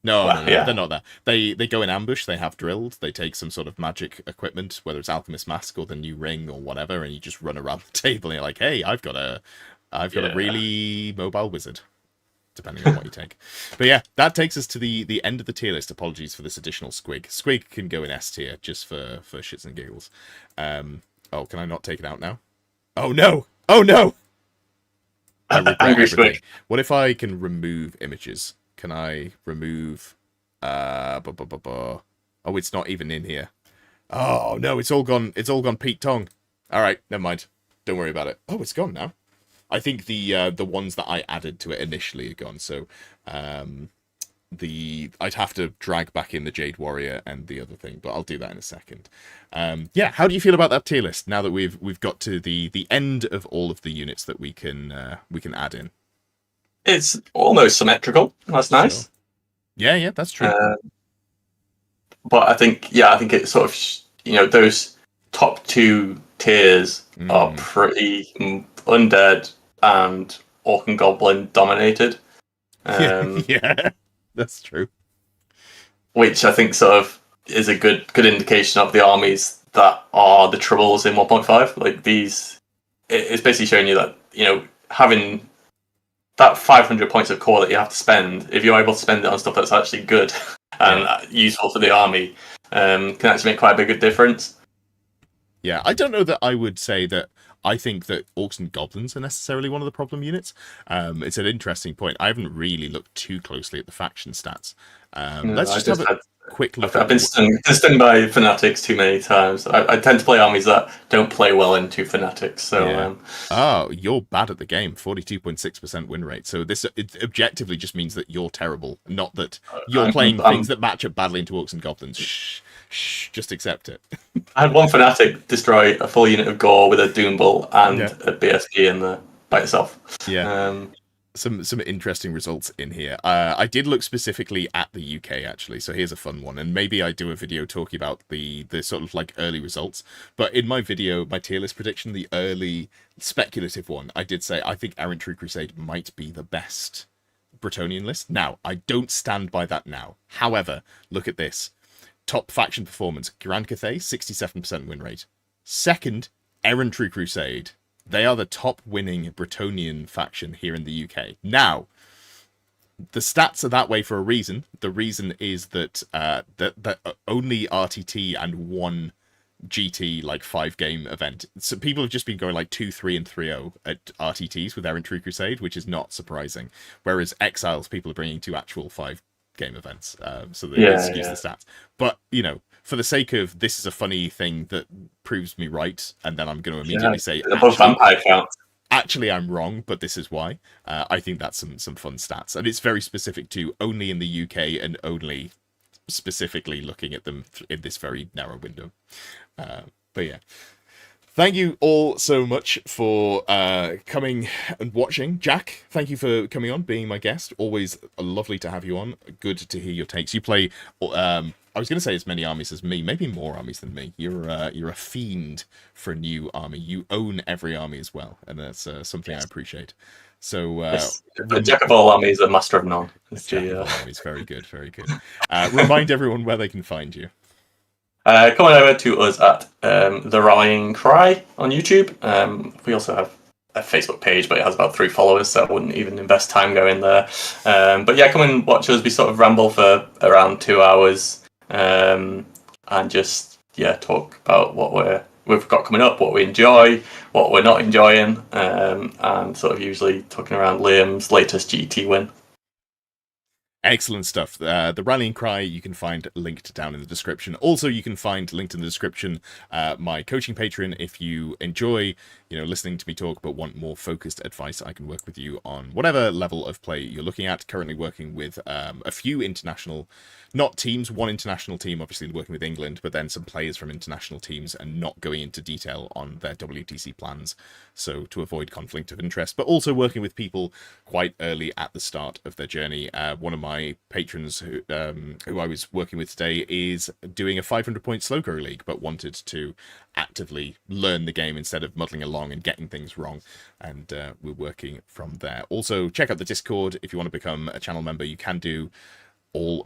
No, they're not that. They go in ambush. They have drilled. They take some sort of magic equipment, whether it's Alchemist Mask or the new ring or whatever, and you just run around the table and you're like, hey, I've got a I've got a really mobile wizard, depending on what you take. But yeah, that takes us to the end of the tier list. Apologies for this additional squig. Squig can go in S tier just for shits and giggles. Oh, can I not take it out now? Oh no! Oh no! I regret Angry everything. squig. What if I can remove images? Can I remove... Oh, it's not even in here. Oh no, it's all gone. It's all gone Pete Tong. All right, never mind. Don't worry about it. Oh, it's gone now. I think the ones that I added to it initially are gone. So I'd have to drag back in the Jade Warrior and the other thing, but I'll do that in a second. Yeah, how do you feel about that tier list now that we've got to the end of all of the units that we can add in? It's almost symmetrical. That's nice. Sure. Yeah, that's true. But I think it sort of, those top two tiers are pretty undead and Orc and Goblin dominated. Yeah, that's true. Which I think sort of is a good indication of the armies that are the troubles in 1.5. Like these, it's basically showing you that, having that 500 points of core that you have to spend, if you're able to spend it on stuff that's actually good and useful for the army, can actually make quite a big difference. Yeah, I don't know that I would say that I think that Orcs and Goblins are necessarily one of the problem units. It's an interesting point. I haven't really looked too closely at the faction stats. Let's just have a quick look. I've been stung by fanatics too many times. I tend to play armies that don't play well into fanatics. So, you're bad at the game. 42.6% win rate. So it objectively just means that you're terrible, not that you're playing things that match up badly into Orcs and Goblins. Shh, just accept it. I had one fanatic destroy a full unit of Gore with a Doom Bolt and a BSG in there by itself. Yeah. Some interesting results in here. I did look specifically at the UK actually, so here's a fun one, and maybe I do a video talking about the sort of like early results. But in my video, my tier list prediction, the early speculative one, I did say I think Errantry Crusade might be the best Bretonnian list. Now, I don't stand by that now. However, look at this. Top faction performance, Grand Cathay, 67% win rate. Second, Errantry Crusade. They are the top winning Bretonnian faction here in the UK. Now, the stats are that way for a reason. The reason is that that only RTT and one GT, like 5-game event. So people have just been going like 2-3 and 3-0 at RTTs with Errantry Crusade, which is not surprising. Whereas Exiles, people are bringing 2 actual 5-game events. So they excuse the stats. But, for the sake of this is a funny thing that proves me right, and then I'm going to immediately say, actually, I'm wrong, but this is why. I think that's some fun stats. And it's very specific to only in the UK and only specifically looking at them in this very narrow window. But yeah. Thank you all so much for coming and watching. Jack, thank you for coming on, being my guest. Always lovely to have you on. Good to hear your takes. You play, I was going to say as many armies as me, maybe more armies than me. You're a fiend for a new army. You own every army as well, and that's something I appreciate. So, a jack of all armies, a master of none. Jack of all armies, very good, very good. Remind everyone where they can find you. Come on over to us at The Rallying Cry on YouTube. We also have a Facebook page, but it has about 3 followers, so I wouldn't even invest time going there. But yeah, come and watch us. We sort of ramble for around 2 hours and just talk about what we've got coming up, what we enjoy, what we're not enjoying, and sort of usually talking around Liam's latest GT win. Excellent stuff. The Rallying Cry you can find linked down in the description. Also, you can find linked in the description my coaching Patreon. If you enjoy, listening to me talk but want more focused advice, I can work with you on whatever level of play you're looking at. Currently working with a few international, not teams, one international team, obviously working with England, but then some players from international teams and not going into detail on their WTC plans. So to avoid conflict of interest, but also working with people quite early at the start of their journey. One of my patrons who I was working with today is doing a 500-point Slowco League, but wanted to actively learn the game instead of muddling along and getting things wrong. And we're working from there. Also, check out the Discord. If you want to become a channel member, you can do. All